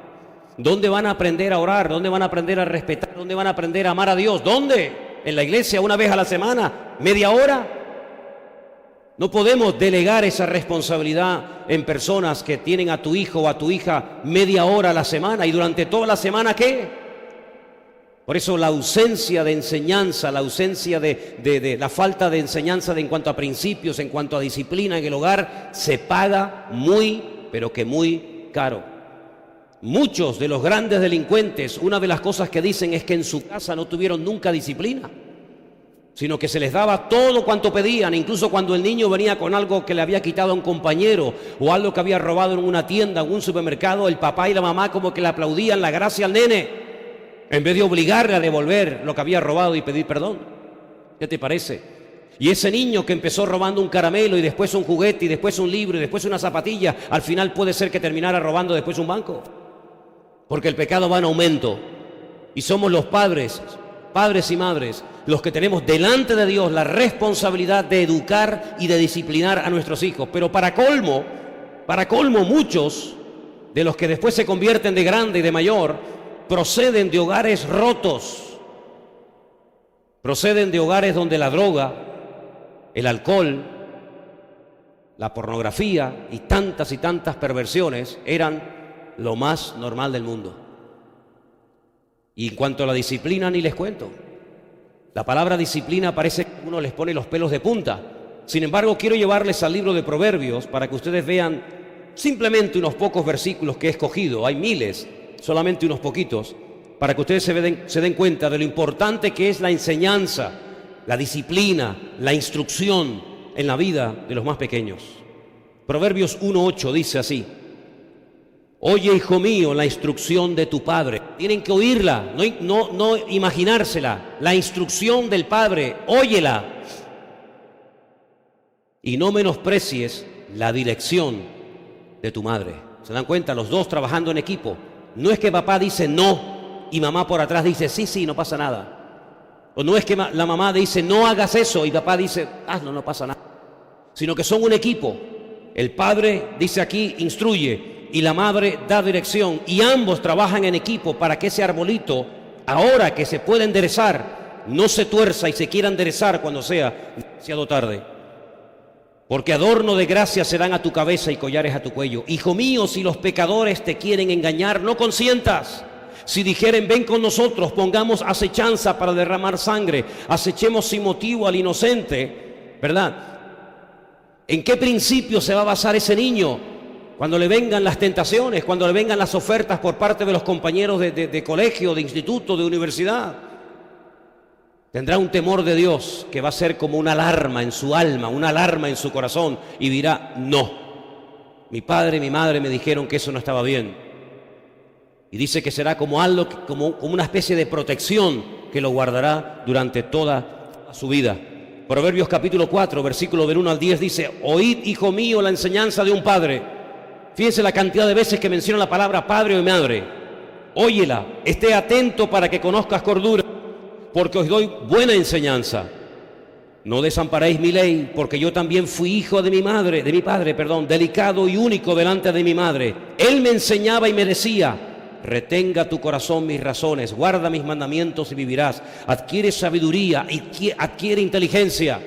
¿Dónde van a aprender a orar? ¿Dónde van a aprender a respetar? ¿Dónde van a aprender a amar a Dios? ¿Dónde? ¿En la iglesia una vez a la semana? ¿Media hora? No podemos delegar esa responsabilidad en personas que tienen a tu hijo o a tu hija media hora a la semana y durante toda la semana, ¿qué? Por eso la ausencia de enseñanza, la ausencia de la falta de enseñanza en cuanto a principios, en cuanto a disciplina en el hogar, se paga muy, pero que muy caro. Muchos de los grandes delincuentes, una de las cosas que dicen es que en su casa no tuvieron nunca disciplina, sino que se les daba todo cuanto pedían, incluso cuando el niño venía con algo que le había quitado a un compañero o algo que había robado en una tienda, en un supermercado, el papá y la mamá como que le aplaudían la gracia al nene, en vez de obligarle a devolver lo que había robado y pedir perdón. ¿Qué te parece? Y ese niño que empezó robando un caramelo y después un juguete y después un libro y después una zapatilla, al final puede ser que terminara robando después un banco, porque el pecado va en aumento y somos los padres y madres, los que tenemos delante de Dios la responsabilidad de educar y de disciplinar a nuestros hijos. Pero para colmo, muchos de los que después se convierten de grande y de mayor, proceden de hogares rotos, proceden de hogares donde la droga, el alcohol, la pornografía y tantas perversiones eran lo más normal del mundo. Y en cuanto a la disciplina, ni les cuento. La palabra disciplina parece que uno les pone los pelos de punta. Sin embargo, quiero llevarles al libro de Proverbios para que ustedes vean simplemente unos pocos versículos que he escogido. Hay miles, solamente unos poquitos, para que ustedes se den cuenta de lo importante que es la enseñanza, la disciplina, la instrucción en la vida de los más pequeños. Proverbios 1:8 dice así: oye, hijo mío, la instrucción de tu padre. Tienen que oírla, no imaginársela. La instrucción del padre, óyela. Y no menosprecies la dirección de tu madre. ¿Se dan cuenta? Los dos trabajando en equipo. No es que papá dice no y mamá por atrás dice sí, no pasa nada. O no es que la mamá dice no hagas eso y papá dice hazlo, no pasa nada. Sino que son un equipo. El padre dice aquí instruye y la madre da dirección, y ambos trabajan en equipo para que ese arbolito, ahora que se puede enderezar, no se tuerza y se quiera enderezar cuando sea demasiado tarde. Porque adorno de gracia serán a tu cabeza y collares a tu cuello. Hijo mío, si los pecadores te quieren engañar, no consientas. Si dijeren ven con nosotros, pongamos acechanza para derramar sangre, acechemos sin motivo al inocente, ¿verdad? ¿En qué principio se va a basar ese niño? Cuando le vengan las tentaciones, cuando le vengan las ofertas por parte de los compañeros de colegio, de instituto, de universidad, tendrá un temor de Dios que va a ser como una alarma en su alma, una alarma en su corazón, y dirá no. Mi padre y mi madre me dijeron que eso no estaba bien. Y dice que será como algo, como una especie de protección que lo guardará durante toda su vida. Proverbios capítulo 4, versículo del 1 al 10 dice: oíd, hijo mío, la enseñanza de un padre. Fíjense la cantidad de veces que menciona la palabra padre o madre. Óyela, esté atento para que conozcas cordura, porque os doy buena enseñanza. No desamparéis mi ley, porque yo también fui hijo de mi padre, delicado y único delante de mi madre. Él me enseñaba y me decía: retenga tu corazón mis razones, guarda mis mandamientos y vivirás. Adquiere sabiduría y adquiere inteligencia.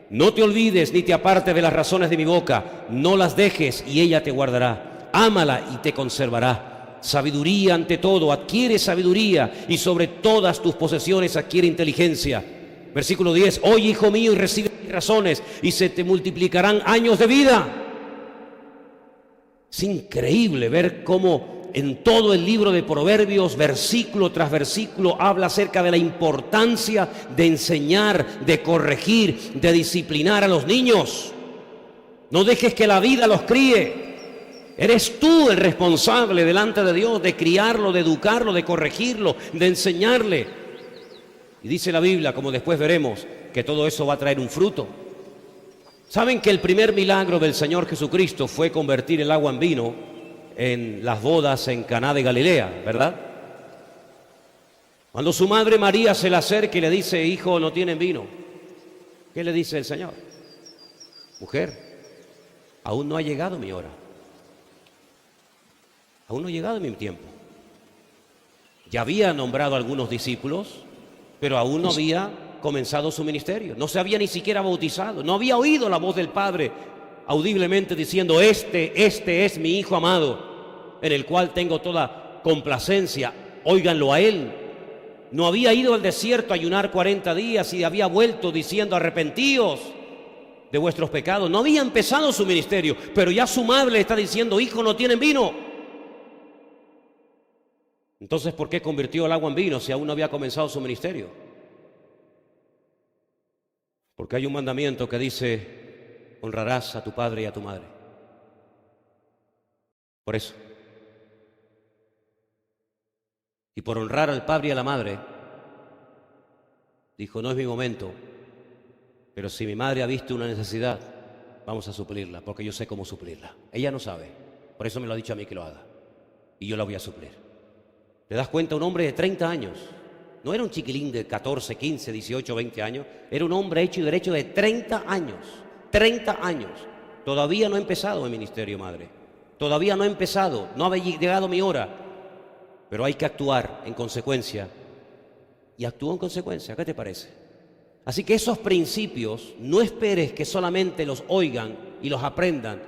No te olvides ni te apartes de las razones de mi boca. No las dejes y ella te guardará. Ámala y te conservará. Sabiduría ante todo, adquiere sabiduría, y sobre todas tus posesiones adquiere inteligencia. Versículo 10: oye, hijo mío, y recibe mis razones, y se te multiplicarán años de vida. Es increíble ver cómo en todo el libro de Proverbios, versículo tras versículo, habla acerca de la importancia de enseñar, de corregir, de disciplinar a los niños. No dejes que la vida los críe. Eres tú el responsable delante de Dios de criarlo, de educarlo, de corregirlo, de enseñarle. Y dice la Biblia, como después veremos, que todo eso va a traer un fruto. ¿Saben que el primer milagro del Señor Jesucristo fue convertir el agua en vino en las bodas en Caná de Galilea, verdad? Cuando su madre María se le acerca y le dice: hijo, no tienen vino, ¿qué le dice el Señor? Mujer, aún no ha llegado mi hora. Aún no ha llegado mi tiempo. Ya había nombrado a algunos discípulos, pero aún no había comenzado su ministerio. No se había ni siquiera bautizado. No había oído la voz del Padre audiblemente diciendo: este es mi Hijo amado, en el cual tengo toda complacencia, óiganlo a Él. No había ido al desierto a ayunar 40 días y había vuelto diciendo: arrepentíos de vuestros pecados. No había empezado su ministerio, pero ya su madre le está diciendo: hijo, no tienen vino. Entonces, ¿por qué convirtió el agua en vino si aún no había comenzado su ministerio? Porque hay un mandamiento que dice: honrarás a tu padre y a tu madre. Por eso. Y por honrar al padre y a la madre, dijo: no es mi momento, pero si mi madre ha visto una necesidad, vamos a suplirla, porque yo sé cómo suplirla. Ella no sabe, por eso me lo ha dicho a mí que lo haga, y yo la voy a suplir. ¿Te das cuenta? Un hombre de 30 años, no era un chiquilín de 14, 15, 18, 20 años, era un hombre hecho y derecho de 30 años, 30 años. Todavía no he empezado mi ministerio, madre, todavía no he empezado, no ha llegado mi hora, pero hay que actuar en consecuencia, y actúo en consecuencia. ¿Qué te parece? Así que esos principios no esperes que solamente los oigan y los aprendan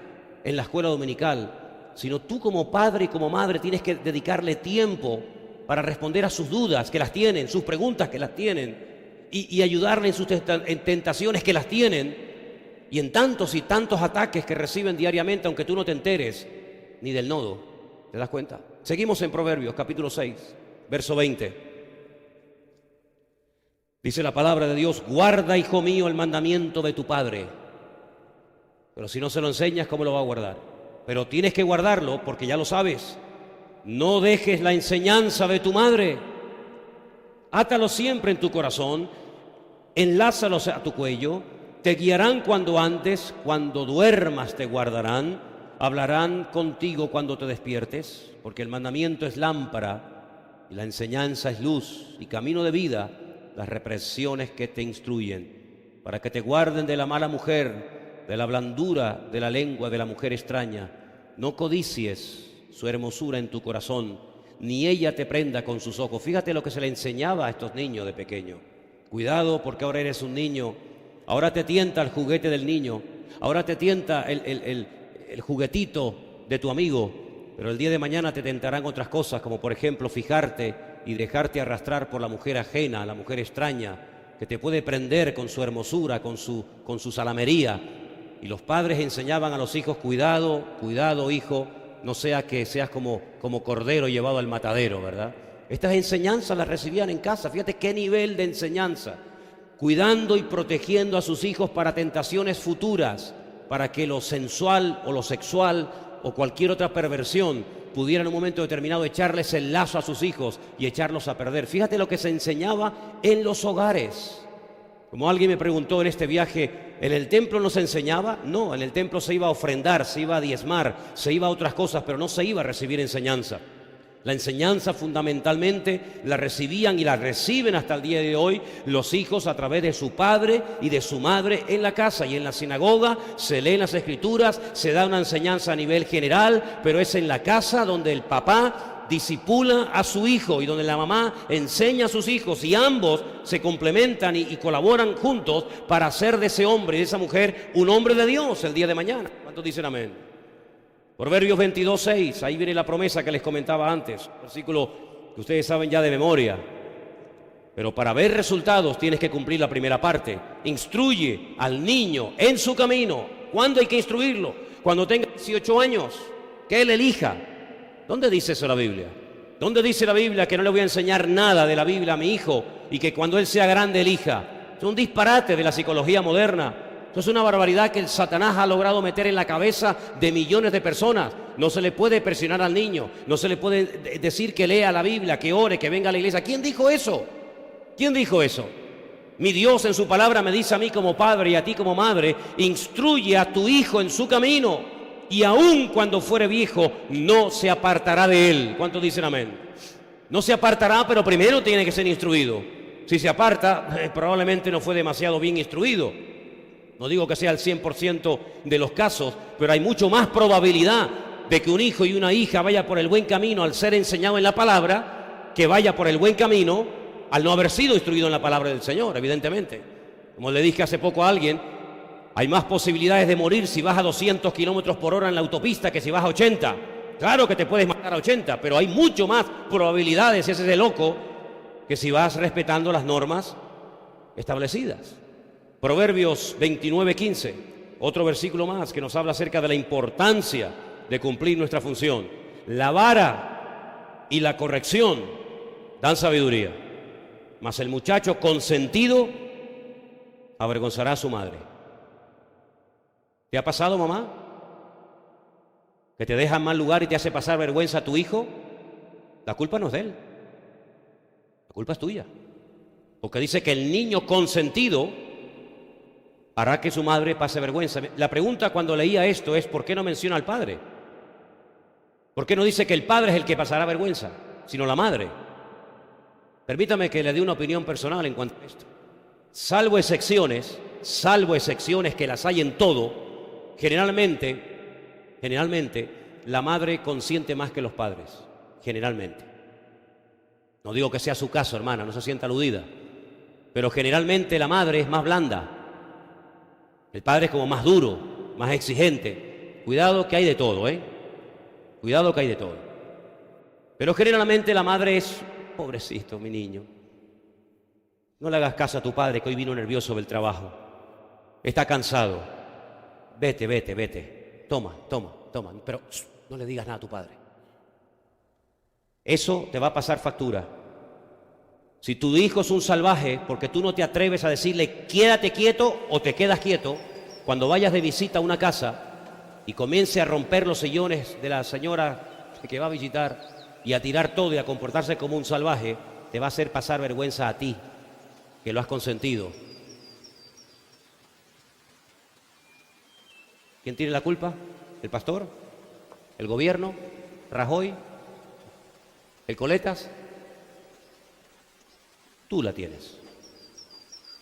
en la escuela dominical, sino tú como padre y como madre tienes que dedicarle tiempo para responder a sus dudas que las tienen, sus preguntas que las tienen, y ayudarle en sus tentaciones que las tienen, y en tantos y tantos ataques que reciben diariamente, aunque tú no te enteres ni del nodo. ¿Te das cuenta? Seguimos en Proverbios capítulo 6, verso 20. Dice la palabra de Dios: guarda, hijo mío, el mandamiento de tu padre. Pero si no se lo enseñas, ¿cómo lo va a guardar? Pero tienes que guardarlo porque ya lo sabes. No dejes la enseñanza de tu madre. Átalo siempre en tu corazón, enlázalos a tu cuello. Te guiarán cuando andes, cuando duermas te guardarán. Hablarán contigo cuando te despiertes, porque el mandamiento es lámpara y la enseñanza es luz y camino de vida, las represiones que te instruyen, para que te guarden de la mala mujer, de la blandura de la lengua de la mujer extraña. No codicies su hermosura en tu corazón, ni ella te prenda con sus ojos. Fíjate lo que se le enseñaba a estos niños de pequeño. Cuidado, porque ahora eres un niño, ahora te tienta el juguete del niño, ahora te tienta el juguetito de tu amigo, pero el día de mañana te tentarán otras cosas, como por ejemplo fijarte y dejarte arrastrar por la mujer ajena, la mujer extraña, que te puede prender con su hermosura, con su salamería. Y los padres enseñaban a los hijos: cuidado, cuidado, hijo, no sea que seas como cordero llevado al matadero, ¿verdad? Estas enseñanzas las recibían en casa. Fíjate qué nivel de enseñanza. Cuidando y protegiendo a sus hijos para tentaciones futuras, para que lo sensual o lo sexual o cualquier otra perversión pudiera en un momento determinado echarles el lazo a sus hijos y echarlos a perder. Fíjate lo que se enseñaba en los hogares. Como alguien me preguntó en este viaje, ¿en el templo no se enseñaba? No, en el templo se iba a ofrendar, se iba a diezmar, se iba a otras cosas, pero no se iba a recibir enseñanza. La enseñanza fundamentalmente la recibían y la reciben hasta el día de hoy los hijos a través de su padre y de su madre en la casa y en la sinagoga. Se leen las escrituras, se da una enseñanza a nivel general, pero es en la casa donde el papá discipula a su hijo y donde la mamá enseña a sus hijos, y ambos se complementan y colaboran juntos para hacer de ese hombre y de esa mujer un hombre de Dios el día de mañana. ¿Cuántos dicen amén? Proverbios 22:6, ahí viene la promesa que les comentaba antes, versículo que ustedes saben ya de memoria. Pero para ver resultados tienes que cumplir la primera parte. Instruye al niño en su camino. ¿Cuándo hay que instruirlo? Cuando tenga 18 años, que él elija. ¿Dónde dice eso la Biblia? ¿Dónde dice la Biblia que no le voy a enseñar nada de la Biblia a mi hijo y que cuando él sea grande elija? Es un disparate de la psicología moderna. Esto es una barbaridad que el Satanás ha logrado meter en la cabeza de millones de personas. No se le puede presionar al niño, no se le puede decir que lea la Biblia, que ore, que venga a la iglesia. ¿Quién dijo eso? ¿Quién dijo eso? Mi Dios en su palabra me dice a mí como padre y a ti como madre: instruye a tu hijo en su camino, y aun cuando fuere viejo no se apartará de él. ¿Cuántos dicen amén? No se apartará, pero primero tiene que ser instruido. Si se aparta, probablemente no fue demasiado bien instruido. No digo que sea el 100% de los casos, pero hay mucho más probabilidad de que un hijo y una hija vaya por el buen camino al ser enseñado en la palabra, que vaya por el buen camino al no haber sido instruido en la palabra del Señor, evidentemente. Como le dije hace poco a alguien, hay más posibilidades de morir si vas a 200 kilómetros por hora en la autopista que si vas a 80. Claro que te puedes matar a 80, pero hay mucho más probabilidades, ese es de loco, que si vas respetando las normas establecidas. Proverbios 29:15, otro versículo más que nos habla acerca de la importancia de cumplir nuestra función. La vara y la corrección dan sabiduría, mas el muchacho consentido avergonzará a su madre. ¿Te ha pasado, mamá? ¿Que te deja en mal lugar y te hace pasar vergüenza a tu hijo? La culpa no es de él, la culpa es tuya. Porque dice que el niño consentido hará que su madre pase vergüenza. La pregunta cuando leía esto es: ¿por qué no menciona al padre? ¿Por qué no dice que el padre es el que pasará vergüenza, sino la madre? Permítame que le dé una opinión personal en cuanto a esto. Salvo excepciones que las hay en todo, generalmente, la madre consiente más que los padres, generalmente. No digo que sea su caso, hermana, no se sienta aludida, pero generalmente la madre es más blanda. El padre es como más duro, más exigente. Cuidado que hay de todo, Cuidado que hay de todo. Pero generalmente la madre es: pobrecito, mi niño, no le hagas caso a tu padre que hoy vino nervioso del trabajo. Está cansado. Vete. Toma. Pero no le digas nada a tu padre. Eso te va a pasar factura. Si tu hijo es un salvaje porque tú no te atreves a decirle quédate quieto o te quedas quieto, cuando vayas de visita a una casa y comience a romper los sillones de la señora que va a visitar y a tirar todo y a comportarse como un salvaje, te va a hacer pasar vergüenza a ti, que lo has consentido. ¿Quién tiene la culpa? ¿El pastor? ¿El gobierno? ¿Rajoy? ¿El Coletas? Tú la tienes.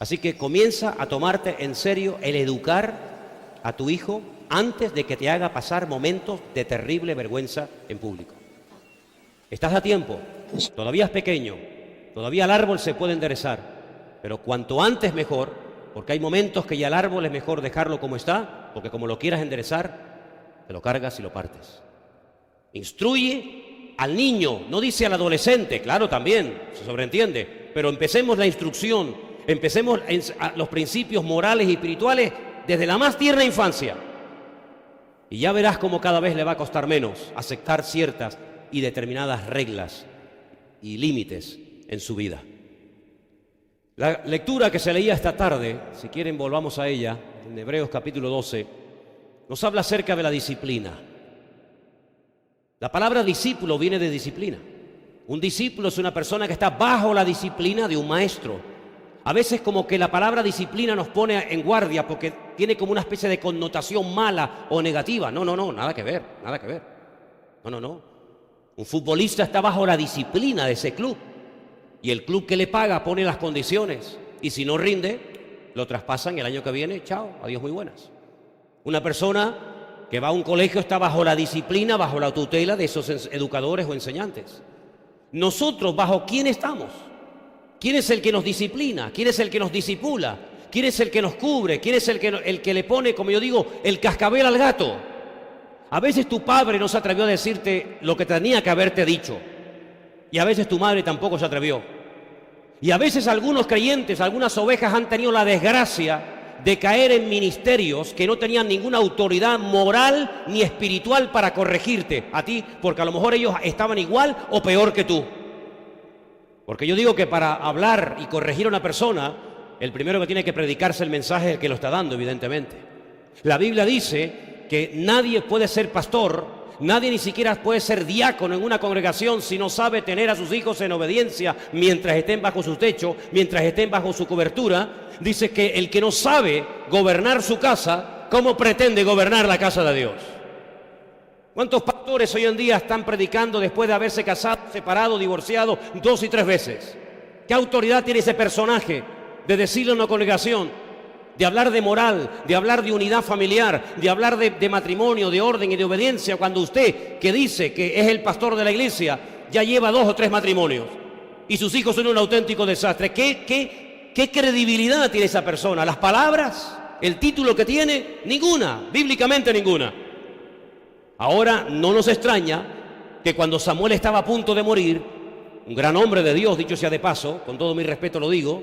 Así que comienza a tomarte en serio el educar a tu hijo antes de que te haga pasar momentos de terrible vergüenza en público. Estás a tiempo, todavía es pequeño, todavía el árbol se puede enderezar, pero cuanto antes mejor, porque hay momentos que ya el árbol es mejor dejarlo como está, porque como lo quieras enderezar, te lo cargas y lo partes. Instruye al niño, no dice al adolescente, claro, también, se sobreentiende, pero empecemos la instrucción, empecemos los principios morales y espirituales desde la más tierna infancia. Y ya verás cómo cada vez le va a costar menos aceptar ciertas y determinadas reglas y límites en su vida. La lectura que se leía esta tarde, si quieren volvamos a ella, en Hebreos capítulo 12, nos habla acerca de la disciplina. La palabra discípulo viene de disciplina. Un discípulo es una persona que está bajo la disciplina de un maestro. A veces como que la palabra disciplina nos pone en guardia porque tiene como una especie de connotación mala o negativa. No, nada que ver, nada que ver. No. Un futbolista está bajo la disciplina de ese club y el club que le paga pone las condiciones y si no rinde, lo traspasan y el año que viene, chao, adiós, muy buenas. Una persona que va a un colegio está bajo la disciplina, bajo la tutela de esos educadores o enseñantes. Nosotros, ¿bajo quién estamos? ¿Quién es el que nos disciplina? ¿Quién es el que nos disipula? ¿Quién es el que nos cubre? ¿Quién es el que le pone, como yo digo, el cascabel al gato? A veces tu padre no se atrevió a decirte lo que tenía que haberte dicho. Y a veces tu madre tampoco se atrevió. Y a veces algunos creyentes, algunas ovejas han tenido la desgracia de caer en ministerios que no tenían ninguna autoridad moral ni espiritual para corregirte a ti, porque a lo mejor ellos estaban igual o peor que tú. Porque yo digo que para hablar y corregir a una persona, el primero que tiene que predicarse el mensaje es el que lo está dando, evidentemente. La Biblia dice que nadie puede ser pastor, nadie ni siquiera puede ser diácono en una congregación si no sabe tener a sus hijos en obediencia mientras estén bajo su techo, mientras estén bajo su cobertura. Dice que el que no sabe gobernar su casa, ¿cómo pretende gobernar la casa de Dios? ¿Cuántos pastores hoy en día están predicando después de haberse casado, separado, divorciado 2 y 3 veces? ¿Qué autoridad tiene ese personaje de decirle a una congregación, de hablar de moral, de hablar de unidad familiar, de hablar de matrimonio, de orden y de obediencia, cuando usted, que dice que es el pastor de la iglesia, ya lleva 2 o 3 matrimonios y sus hijos son un auténtico desastre? ¿Qué credibilidad tiene esa persona? ¿Las palabras? ¿El título que tiene? Ninguna, bíblicamente ninguna. Ahora no nos extraña que cuando Samuel estaba a punto de morir, un gran hombre de Dios, dicho sea de paso, con todo mi respeto lo digo,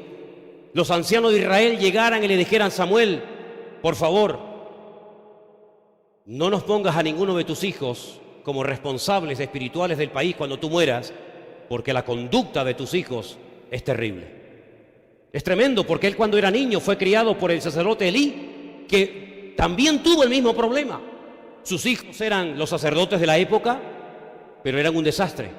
los ancianos de Israel llegaran y le dijeran: Samuel, por favor, no nos pongas a ninguno de tus hijos como responsables espirituales del país cuando tú mueras, porque la conducta de tus hijos es terrible. Es tremendo, porque él cuando era niño fue criado por el sacerdote Elí, que también tuvo el mismo problema. Sus hijos eran los sacerdotes de la época, pero eran un desastre.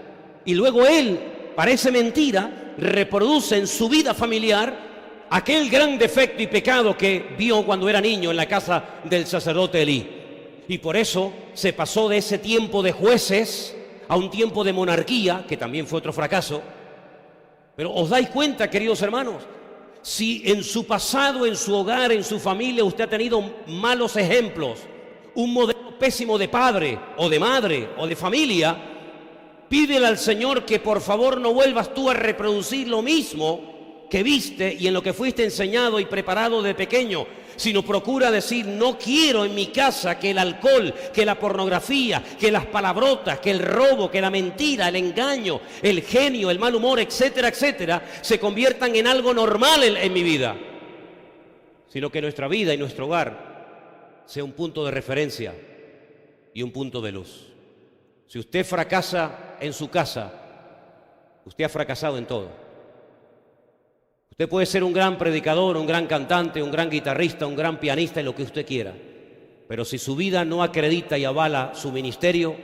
Y luego él, parece mentira, reproduce en su vida familiar aquel gran defecto y pecado que vio cuando era niño en la casa del sacerdote Elí. Y por eso se pasó de ese tiempo de jueces a un tiempo de monarquía, que también fue otro fracaso. Pero os dais cuenta, queridos hermanos, si en su pasado, en su hogar, en su familia, usted ha tenido malos ejemplos, un modelo pésimo de padre o de madre o de familia, pídele al Señor que por favor no vuelvas tú a reproducir lo mismo que viste y en lo que fuiste enseñado y preparado de pequeño, sino procura decir: no quiero en mi casa que el alcohol, que la pornografía, que las palabrotas, que el robo, que la mentira, el engaño, el genio, el mal humor, etcétera, etcétera, se conviertan en algo normal en mi vida, sino que nuestra vida y nuestro hogar sea un punto de referencia y un punto de luz. Si usted fracasa en su casa, usted ha fracasado en todo. Usted puede ser un gran predicador, un gran cantante, un gran guitarrista, un gran pianista, en lo que usted quiera, pero si su vida no acredita y avala su ministerio,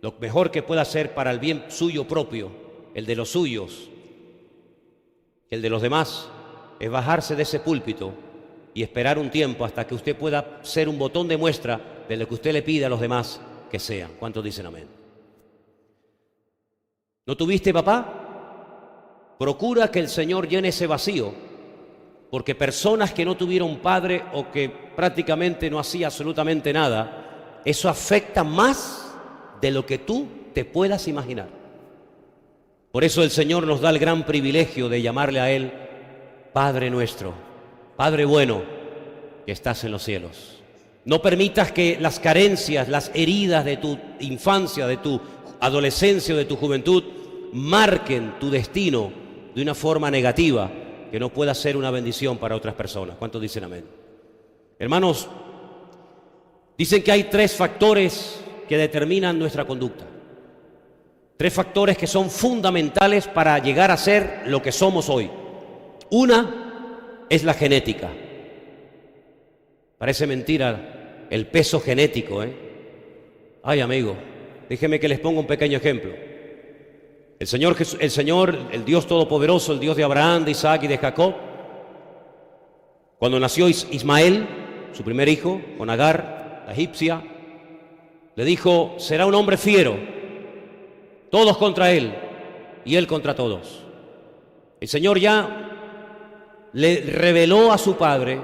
lo mejor que pueda hacer para el bien suyo propio, el de los suyos, el de los demás, es bajarse de ese púlpito y esperar un tiempo hasta que usted pueda ser un botón de muestra de lo que usted le pide a los demás que sean. ¿Cuántos dicen amén? ¿No tuviste papá? Procura que el Señor llene ese vacío, porque personas que no tuvieron padre o que prácticamente no hacía absolutamente nada, eso afecta más de lo que tú te puedas imaginar. Por eso el Señor nos da el gran privilegio de llamarle a Él Padre nuestro, Padre bueno, que estás en los cielos. No permitas que las carencias, las heridas de tu infancia, de tu adolescencia o de tu juventud marquen tu destino de una forma negativa que no pueda ser una bendición para otras personas. ¿Cuántos dicen amén? Hermanos, dicen que hay 3 factores que determinan nuestra conducta. 3 factores que son fundamentales para llegar a ser lo que somos hoy. Una es la genética. Parece mentira el peso genético, ¿eh? Ay, amigo, déjeme que les ponga un pequeño ejemplo. El Señor, el Dios Todopoderoso, el Dios de Abraham, de Isaac y de Jacob, cuando nació Ismael, su primer hijo, con Agar, la egipcia, le dijo: será un hombre fiero, todos contra él y él contra todos. El Señor ya le reveló a su padre,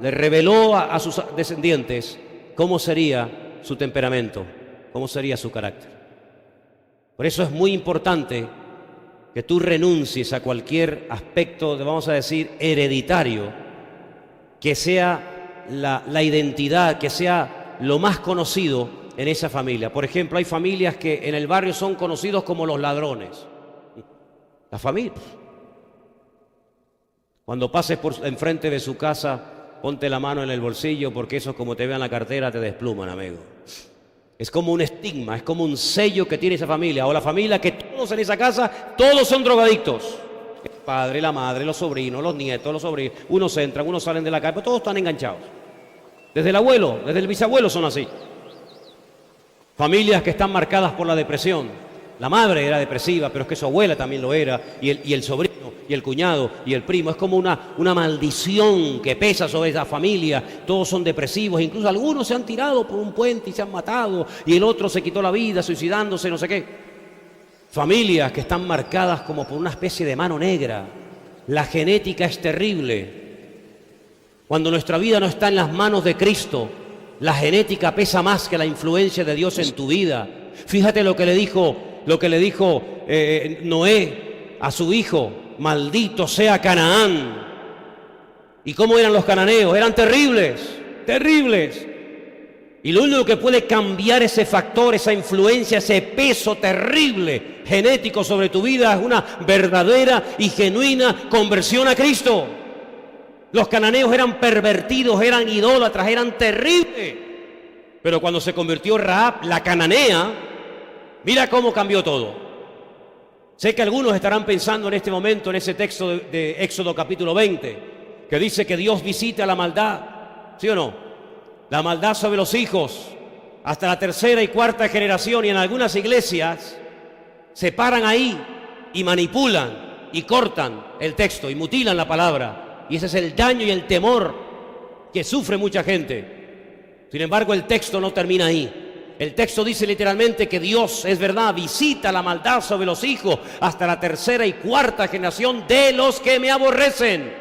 le reveló a sus descendientes cómo sería su temperamento, cómo sería su carácter. Por eso es muy importante que tú renuncies a cualquier aspecto, vamos a decir, hereditario, que sea la identidad, que sea lo más conocido en esa familia. Por ejemplo, hay familias que en el barrio son conocidos como los ladrones. Las familias. Cuando pases por enfrente de su casa, ponte la mano en el bolsillo, porque eso, como te vean la cartera, te despluman, amigo. Es como un estigma, es como un sello que tiene esa familia, o la familia que todos en esa casa, todos son drogadictos. El padre, la madre, los sobrinos, los nietos, los sobrinos, unos entran, unos salen de la calle, pero todos están enganchados. Desde el abuelo, desde el bisabuelo son así. Familias que están marcadas por la depresión. La madre era depresiva, pero es que su abuela también lo era, y el sobrino, y el cuñado, y el primo. Es como una maldición que pesa sobre esa familia. Todos son depresivos, incluso algunos se han tirado por un puente y se han matado, y el otro se quitó la vida suicidándose, no sé qué. Familias que están marcadas como por una especie de mano negra. La genética es terrible. Cuando nuestra vida no está en las manos de Cristo, la genética pesa más que la influencia de Dios en tu vida. Fíjate lo que le dijo Noé a su hijo: maldito sea Canaán. ¿Y cómo eran los cananeos? Eran terribles, terribles. Y lo único que puede cambiar ese factor, esa influencia, ese peso terrible genético sobre tu vida es una verdadera y genuina conversión a Cristo. Los cananeos eran pervertidos, eran idólatras, eran terribles. Pero cuando se convirtió Rahab, la cananea, mira cómo cambió todo. Sé que algunos estarán pensando en este momento en ese texto de Éxodo capítulo 20, que dice que Dios visita la maldad, ¿sí o no? La maldad sobre los hijos hasta la tercera y cuarta generación, y en algunas iglesias se paran ahí y manipulan y cortan el texto y mutilan la palabra, y ese es el daño y el temor que sufre mucha gente. Sin embargo, el texto no termina ahí. El texto dice literalmente que Dios, es verdad, visita la maldad sobre los hijos hasta la tercera y cuarta generación de los que me aborrecen.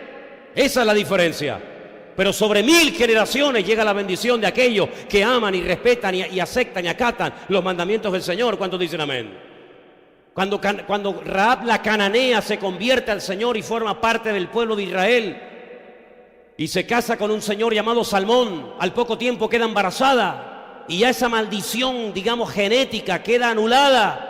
Esa es la diferencia. Pero sobre 1000 generaciones llega la bendición de aquellos que aman y respetan y aceptan y acatan los mandamientos del Señor. ¿Cuántos dicen amén? Cuando Rahab la cananea se convierte al Señor y forma parte del pueblo de Israel y se casa con un señor llamado Salmón, al poco tiempo queda embarazada y ya esa maldición, digamos, genética queda anulada.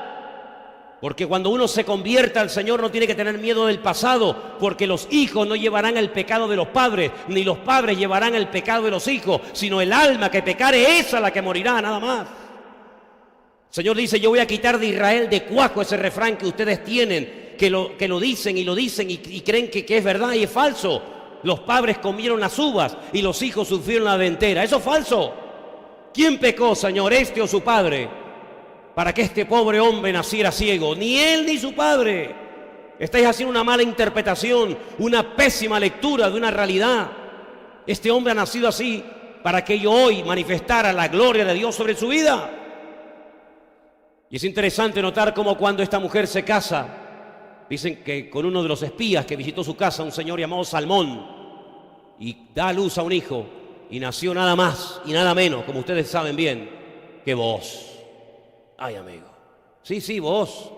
Porque cuando uno se convierte al Señor no tiene que tener miedo del pasado, porque los hijos no llevarán el pecado de los padres, ni los padres llevarán el pecado de los hijos, sino el alma que pecare, esa la que morirá, nada más. El Señor dice: yo voy a quitar de Israel de cuajo ese refrán que ustedes tienen, que lo dicen y creen que es verdad y es falso. Los padres comieron las uvas y los hijos sufrieron la ventera. Eso es falso. ¿Quién pecó, Señor, este o su padre, para que este pobre hombre naciera ciego? Ni él ni su padre. Estáis haciendo una mala interpretación, una pésima lectura de una realidad. Este hombre ha nacido así para que yo hoy manifestara la gloria de Dios sobre su vida. Y es interesante notar cómo cuando esta mujer se casa, dicen que con uno de los espías que visitó su casa, un señor llamado Salmón, y da a luz a un hijo, y nació nada más y nada menos, como ustedes saben bien, que vos. Ay, amigo. Sí, vos.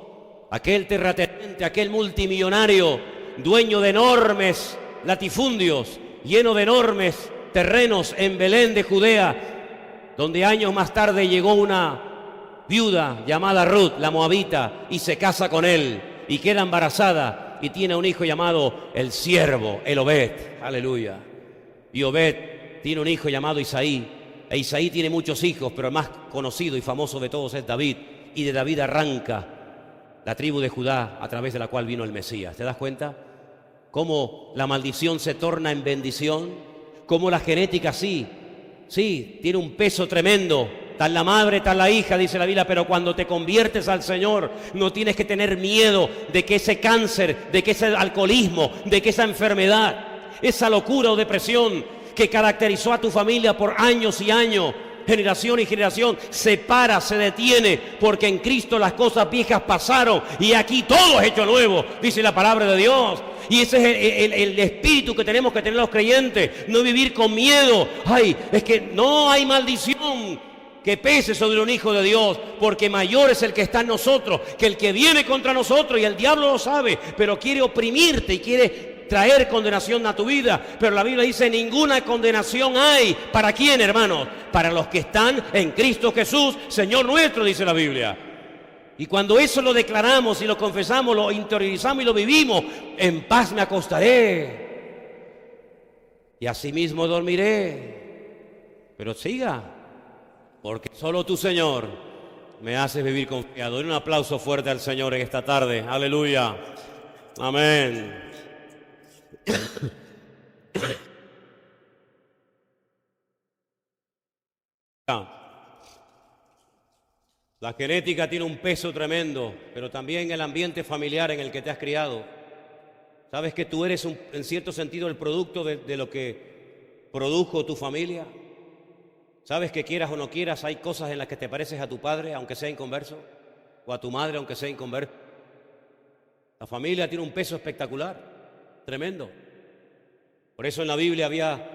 Aquel terrateniente, aquel multimillonario, dueño de enormes latifundios, lleno de enormes terrenos en Belén de Judea, donde años más tarde llegó una viuda llamada Ruth, la moabita, y se casa con él, y queda embarazada, y tiene un hijo llamado el siervo, el Obed. Aleluya. Y Obed tiene un hijo llamado Isaí. E Isaí tiene muchos hijos, pero el más conocido y famoso de todos es David. Y de David arranca la tribu de Judá, a través de la cual vino el Mesías. ¿Te das cuenta? Cómo la maldición se torna en bendición. Cómo la genética sí, tiene un peso tremendo. tal la madre, tal la hija, dice la Biblia, pero cuando te conviertes al Señor, no tienes que tener miedo de que ese cáncer, de que ese alcoholismo, de que esa enfermedad, esa locura o depresión que caracterizó a tu familia por años y años, generación y generación, se para, se detiene, porque en Cristo las cosas viejas pasaron y aquí todo es hecho nuevo, dice la palabra de Dios. Y ese es el espíritu que tenemos que tener los creyentes, no vivir con miedo. Ay, es que no hay maldición que pese sobre un hijo de Dios, porque mayor es el que está en nosotros que el que viene contra nosotros, y el diablo lo sabe, pero quiere oprimirte y quiere traer condenación a tu vida. Pero la Biblia dice: ninguna condenación hay. ¿Para quién, hermanos? Para los que están en Cristo Jesús, Señor nuestro, dice la Biblia. Y cuando eso lo declaramos y lo confesamos, lo interiorizamos y lo vivimos, en paz me acostaré y asimismo dormiré. Pero siga, porque solo tú, Señor, me haces vivir confiado. Den un aplauso fuerte al Señor en esta tarde. Aleluya. Amén. La genética tiene un peso tremendo, pero también el ambiente familiar en el que te has criado. ¿Sabes que tú eres, en cierto sentido, el producto de lo que produjo tu familia? ¿Sabes que quieras o no quieras, hay cosas en las que te pareces a tu padre, aunque sea inconverso? O a tu madre, aunque sea inconverso. La familia tiene un peso espectacular, tremendo. Por eso en la Biblia había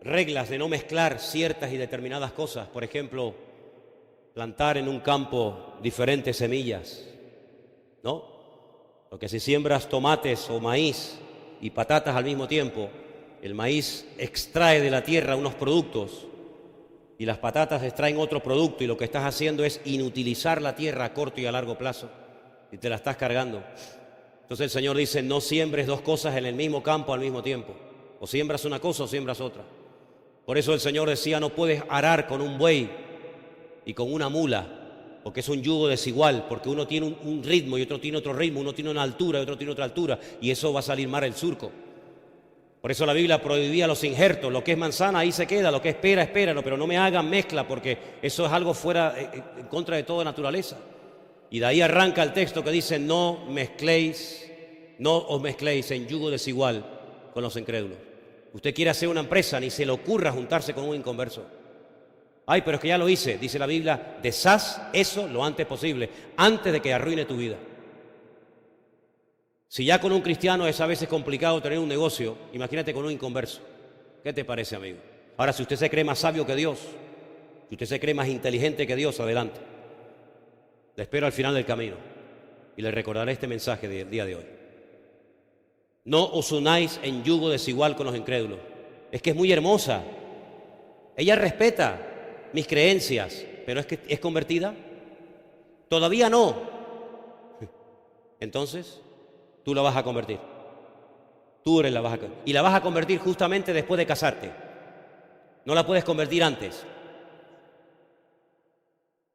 reglas de no mezclar ciertas y determinadas cosas. Por ejemplo, plantar en un campo diferentes semillas, ¿no? Porque si siembras tomates o maíz y patatas al mismo tiempo, el maíz extrae de la tierra unos productos y las patatas extraen otro producto, y lo que estás haciendo es inutilizar la tierra a corto y a largo plazo, y te la estás cargando. Entonces el Señor dice: no siembres dos cosas en el mismo campo al mismo tiempo. O siembras una cosa o siembras otra. Por eso el Señor decía: no puedes arar con un buey y con una mula, porque es un yugo desigual, porque uno tiene un ritmo y otro tiene otro ritmo, uno tiene una altura y otro tiene otra altura, y eso va a salir mal el surco. Por eso la Biblia prohibía los injertos. Lo que es manzana, ahí se queda; lo que es pera, espéralo, pero no me hagan mezcla, porque eso es algo fuera, en contra de toda naturaleza. Y de ahí arranca el texto que dice: no os mezcléis en yugo desigual con los incrédulos. Usted quiere hacer una empresa, ni se le ocurra juntarse con un inconverso. Ay, pero es que ya lo hice, dice la Biblia: deshaz eso lo antes posible, antes de que arruine tu vida. Si ya con un cristiano es a veces complicado tener un negocio, imagínate con un inconverso. ¿Qué te parece, amigo? Ahora, si usted se cree más sabio que Dios, si usted se cree más inteligente que Dios, adelante. Le espero al final del camino y le recordaré este mensaje del día de hoy. No os unáis en yugo desigual con los incrédulos. Es que es muy hermosa. Ella respeta mis creencias, pero es que es convertida. Todavía no. Entonces, tú la vas a convertir. Tú eres la vas a convertir. Y la vas a convertir justamente después de casarte. No la puedes convertir antes.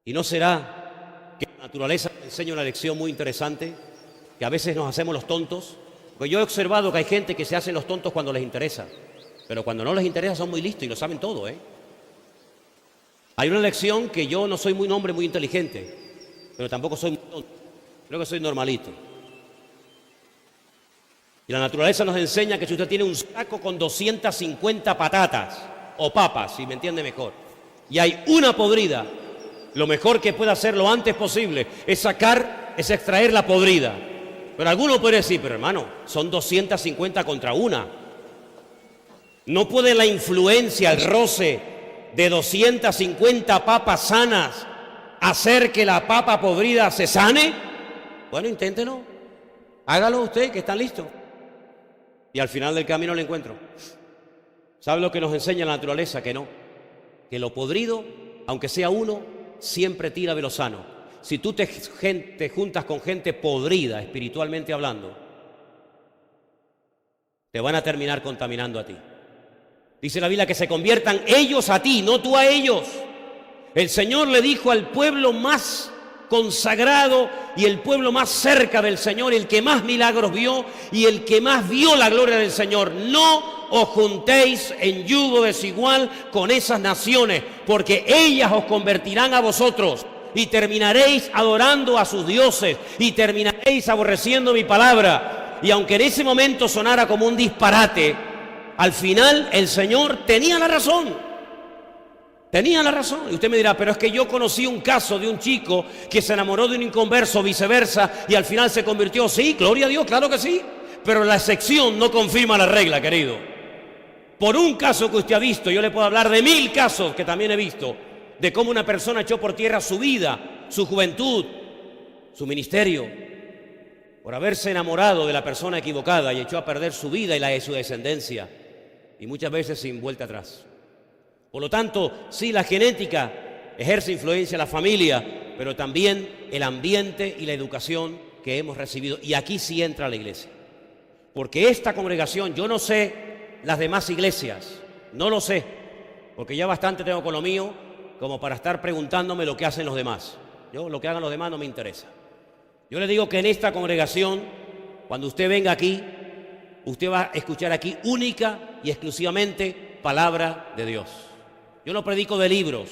Y no será que la naturaleza te enseña una lección muy interesante, que a veces nos hacemos los tontos. Porque yo he observado que hay gente que se hacen los tontos cuando les interesa, pero cuando no les interesa son muy listos y lo saben todo, ¿eh? Hay una lección que yo no soy un hombre muy inteligente, pero tampoco soy muy tonto. Creo que soy normalito. Y la naturaleza nos enseña que si usted tiene un saco con 250 patatas o papas, si me entiende mejor, y hay una podrida, lo mejor que puede hacer lo antes posible es extraer la podrida. Pero alguno puede decir: pero hermano, son 250 contra una. ¿No puede la influencia, el roce de 250 papas sanas hacer que la papa podrida se sane? Bueno, inténtelo. Hágalo usted, que está listo. Y al final del camino lo encuentro. ¿Sabe lo que nos enseña la naturaleza? Que no. Que lo podrido, aunque sea uno, siempre tira de lo sano. Si tú te juntas con gente podrida, espiritualmente hablando, te van a terminar contaminando a ti. Dice la Biblia que se conviertan ellos a ti, no tú a ellos. El Señor le dijo al pueblo más consagrado y el pueblo más cerca del Señor, el que más milagros vio y el que más vio la gloria del Señor: no os juntéis en yugo desigual con esas naciones, porque ellas os convertirán a vosotros y terminaréis adorando a sus dioses y terminaréis aborreciendo mi palabra. Y aunque en ese momento sonara como un disparate, al final el Señor tenía la razón. Tenía la razón. Y usted me dirá, pero es que yo conocí un caso de un chico que se enamoró de un inconverso, viceversa, y al final se convirtió. Sí, gloria a Dios, claro que sí. Pero la excepción no confirma la regla, querido. Por un caso que usted ha visto, yo le puedo hablar de 1000 casos que también he visto, de cómo una persona echó por tierra su vida, su juventud, su ministerio, por haberse enamorado de la persona equivocada y echó a perder su vida y la de su descendencia, y muchas veces sin vuelta atrás. Por lo tanto, sí, la genética ejerce influencia en la familia, pero también el ambiente y la educación que hemos recibido. Y aquí sí entra la iglesia. Porque esta congregación, yo no sé las demás iglesias, no lo sé, porque ya bastante tengo con lo mío como para estar preguntándome lo que hacen los demás. Yo, lo que hagan los demás no me interesa. Yo le digo que en esta congregación, cuando usted venga aquí, usted va a escuchar aquí única y exclusivamente palabra de Dios. Yo no predico de libros,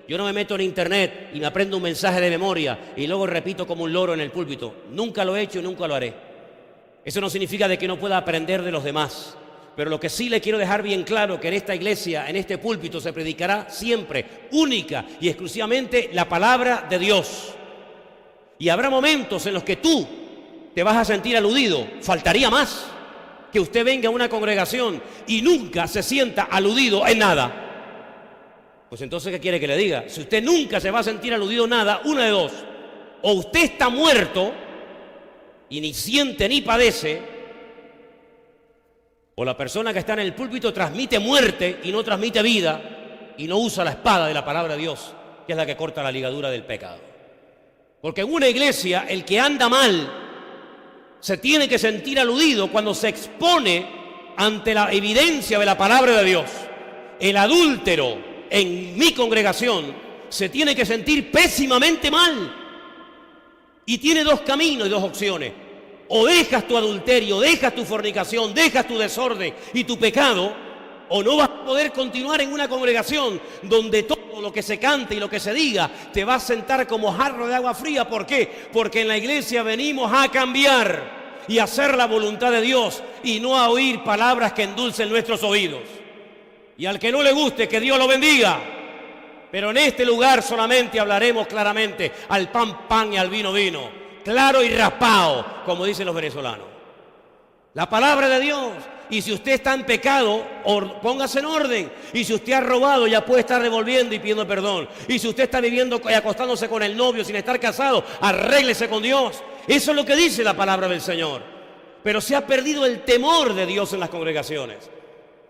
yo no me meto en internet y me aprendo un mensaje de memoria y luego repito como un loro en el púlpito. Nunca lo he hecho y nunca lo haré. Eso no significa de que no pueda aprender de los demás. Pero lo que sí le quiero dejar bien claro, que en esta iglesia, en este púlpito, se predicará siempre, única y exclusivamente, la palabra de Dios. Y habrá momentos en los que tú te vas a sentir aludido. Faltaría más que usted venga a una congregación y nunca se sienta aludido en nada. Pues entonces, ¿qué quiere que le diga? Si usted nunca se va a sentir aludido en nada, una de dos. O usted está muerto y ni siente ni padece, o la persona que está en el púlpito transmite muerte y no transmite vida y no usa la espada de la palabra de Dios, que es la que corta la ligadura del pecado. Porque en una iglesia el que anda mal se tiene que sentir aludido cuando se expone ante la evidencia de la palabra de Dios. El adúltero en mi congregación se tiene que sentir pésimamente mal. Y tiene dos caminos y dos opciones. O dejas tu adulterio, dejas tu fornicación, dejas tu desorden y tu pecado, o no vas a poder continuar en una congregación donde todo lo que se cante y lo que se diga te va a sentar como jarro de agua fría. ¿Por qué? Porque en la iglesia venimos a cambiar y a hacer la voluntad de Dios y no a oír palabras que endulcen nuestros oídos. Y al que no le guste, que Dios lo bendiga. Pero en este lugar solamente hablaremos claramente al pan, pan y al vino, vino. Claro y raspado, como dicen los venezolanos. La palabra de Dios. Y si usted está en pecado, póngase en orden. Y si usted ha robado, ya puede estar devolviendo y pidiendo perdón. Y si usted está viviendo y acostándose con el novio sin estar casado, arréglese con Dios. Eso es lo que dice la palabra del Señor. Pero se ha perdido el temor de Dios en las congregaciones.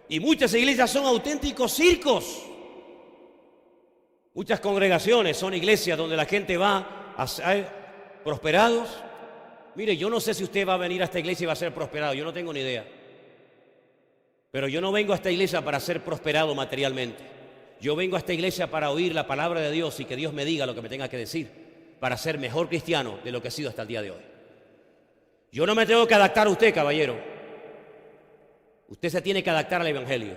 Y muchas iglesias son auténticos circos. Muchas congregaciones son iglesias donde la gente va a ser prosperados. Mire, yo no sé si usted va a venir a esta iglesia y va a ser prosperado, yo no tengo ni idea. Pero yo no vengo a esta iglesia para ser prosperado materialmente. Yo vengo a esta iglesia para oír la palabra de Dios y que Dios me diga lo que me tenga que decir para ser mejor cristiano de lo que he sido hasta el día de hoy. Yo no me tengo que adaptar a usted, caballero. Usted se tiene que adaptar al evangelio.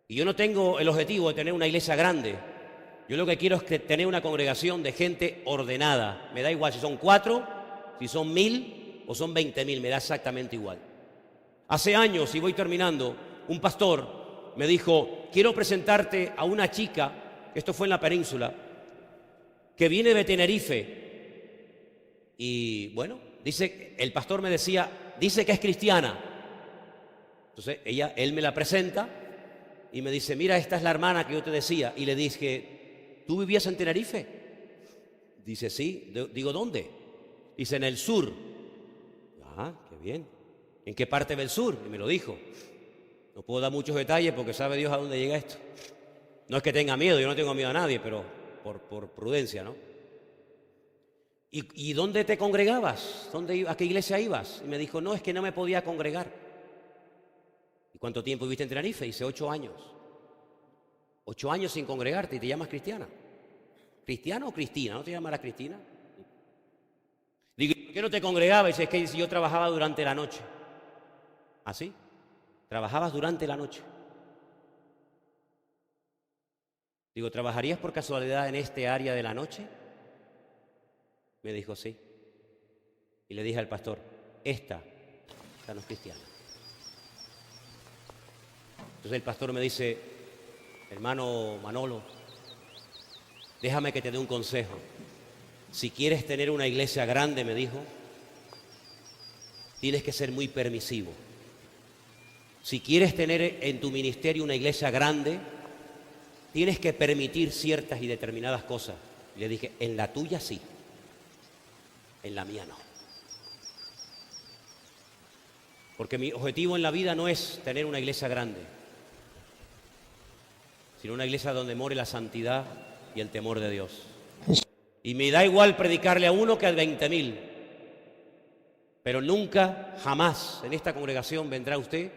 Y yo no tengo el objetivo de tener una iglesia grande. Yo lo que quiero es tener una congregación de gente ordenada. Me da igual si son 4, si son 1000 o son 20.000, me da exactamente igual. Hace años, y voy terminando, un pastor me dijo: quiero presentarte a una chica, esto fue en la península, que viene de Tenerife. Y bueno, el pastor me decía, dice que es cristiana. Entonces él me la presenta y me dice: mira, esta es la hermana que yo te decía. Y le dije: ¿tú vivías en Tenerife? Dice: sí. Digo: ¿dónde? Dice: en el sur. Ah, qué bien. ¿En qué parte del sur? Y me lo dijo. No puedo dar muchos detalles porque sabe Dios a dónde llega esto. No es que tenga miedo, yo no tengo miedo a nadie, pero por prudencia, ¿no? ¿Y dónde te congregabas? ¿A qué iglesia ibas? Y me dijo: no, es que no me podía congregar. ¿Y cuánto tiempo viviste en Tenerife? Dice: 8 años. 8 años sin congregarte y te llamas cristiana. ¿Cristiana o Cristina? ¿No te llamarás Cristina? Digo: ¿por qué no te congregabas? Dice: es que yo trabajaba durante la noche. ¿Ah, sí? Trabajabas durante la noche. Digo, ¿trabajarías por casualidad en este área de la noche? Me dijo, sí. Y le dije al pastor, esta no es cristiana. Entonces el pastor me dice, hermano Manolo, déjame que te dé un consejo. Si quieres tener una iglesia grande, me dijo, tienes que ser muy permisivo. Si quieres tener en tu ministerio una iglesia grande, tienes que permitir ciertas y determinadas cosas. Y le dije, en la tuya sí, en la mía no. Porque mi objetivo en la vida no es tener una iglesia grande, sino una iglesia donde more la santidad y el temor de Dios. Y me da igual predicarle a uno que a 20.000. Pero nunca, jamás en esta congregación vendrá usted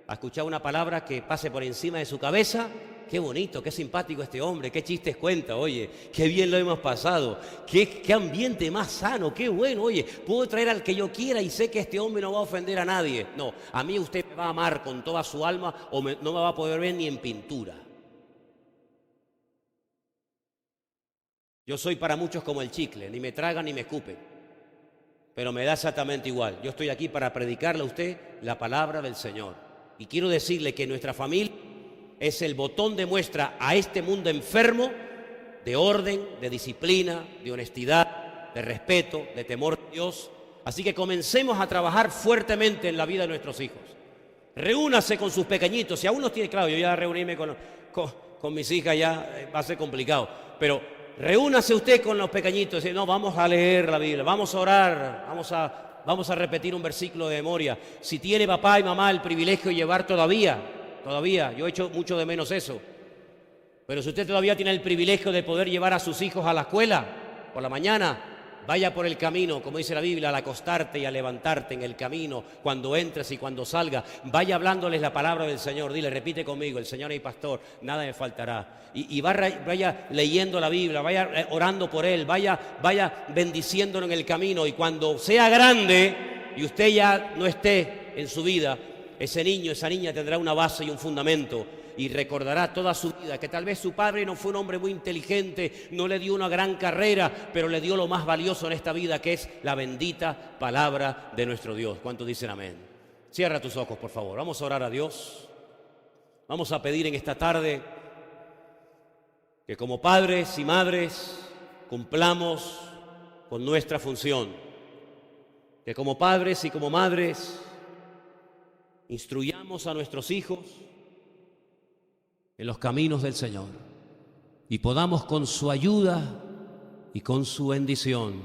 a escuchar una palabra que pase por encima de su cabeza. Qué bonito, qué simpático este hombre, qué chistes cuenta, oye, qué bien lo hemos pasado, qué ambiente más sano, qué bueno, oye, puedo traer al que yo quiera y sé que este hombre no va a ofender a nadie. No, a mí usted me va a amar con toda su alma o no me va a poder ver ni en pintura. Yo soy para muchos como el chicle, ni me tragan ni me escupen, pero me da exactamente igual. Yo estoy aquí para predicarle a usted la palabra del Señor. Y quiero decirle que nuestra familia es el botón de muestra a este mundo enfermo de orden, de disciplina, de honestidad, de respeto, de temor de Dios. Así que comencemos a trabajar fuertemente en la vida de nuestros hijos. Reúnase con sus pequeñitos. Si aún no tiene, claro, yo ya reunirme con mis hijas ya va a ser complicado, pero reúnase usted con los pequeñitos y dice, no, vamos a leer la Biblia, vamos a orar, vamos a repetir un versículo de memoria. Si tiene papá y mamá el privilegio de llevar todavía, yo he hecho mucho de menos eso, pero si usted todavía tiene el privilegio de poder llevar a sus hijos a la escuela por la mañana, vaya por el camino, como dice la Biblia, al acostarte y a levantarte en el camino, cuando entres y cuando salgas, vaya hablándoles la palabra del Señor. Dile, repite conmigo, el Señor es mi pastor, nada me faltará. Y vaya leyendo la Biblia, vaya orando por Él, vaya bendiciéndolo en el camino. Y cuando sea grande y usted ya no esté en su vida, ese niño, esa niña tendrá una base y un fundamento. Y recordará toda su vida que tal vez su padre no fue un hombre muy inteligente, no le dio una gran carrera, pero le dio lo más valioso en esta vida, que es la bendita palabra de nuestro Dios. ¿Cuántos dicen amén? Cierra tus ojos, por favor. Vamos a orar a Dios. Vamos a pedir en esta tarde que como padres y madres cumplamos con nuestra función. Que como padres y como madres instruyamos a nuestros hijos en los caminos del Señor y podamos con su ayuda y con su bendición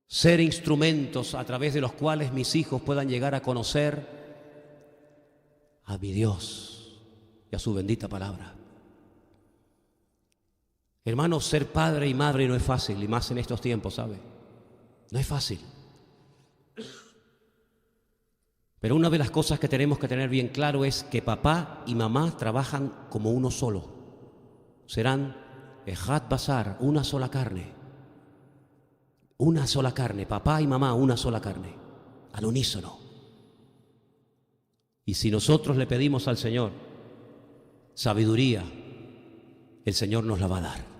ser instrumentos a través de los cuales mis hijos puedan llegar a conocer a mi Dios y a su bendita palabra. Hermanos, ser padre y madre no es fácil, y más en estos tiempos, ¿sabe? No es fácil. Pero una de las cosas que tenemos que tener bien claro es que papá y mamá trabajan como uno solo. Serán Ejad Basar, una sola carne. Una sola carne, papá y mamá, una sola carne, al unísono. Y si nosotros le pedimos al Señor sabiduría, el Señor nos la va a dar.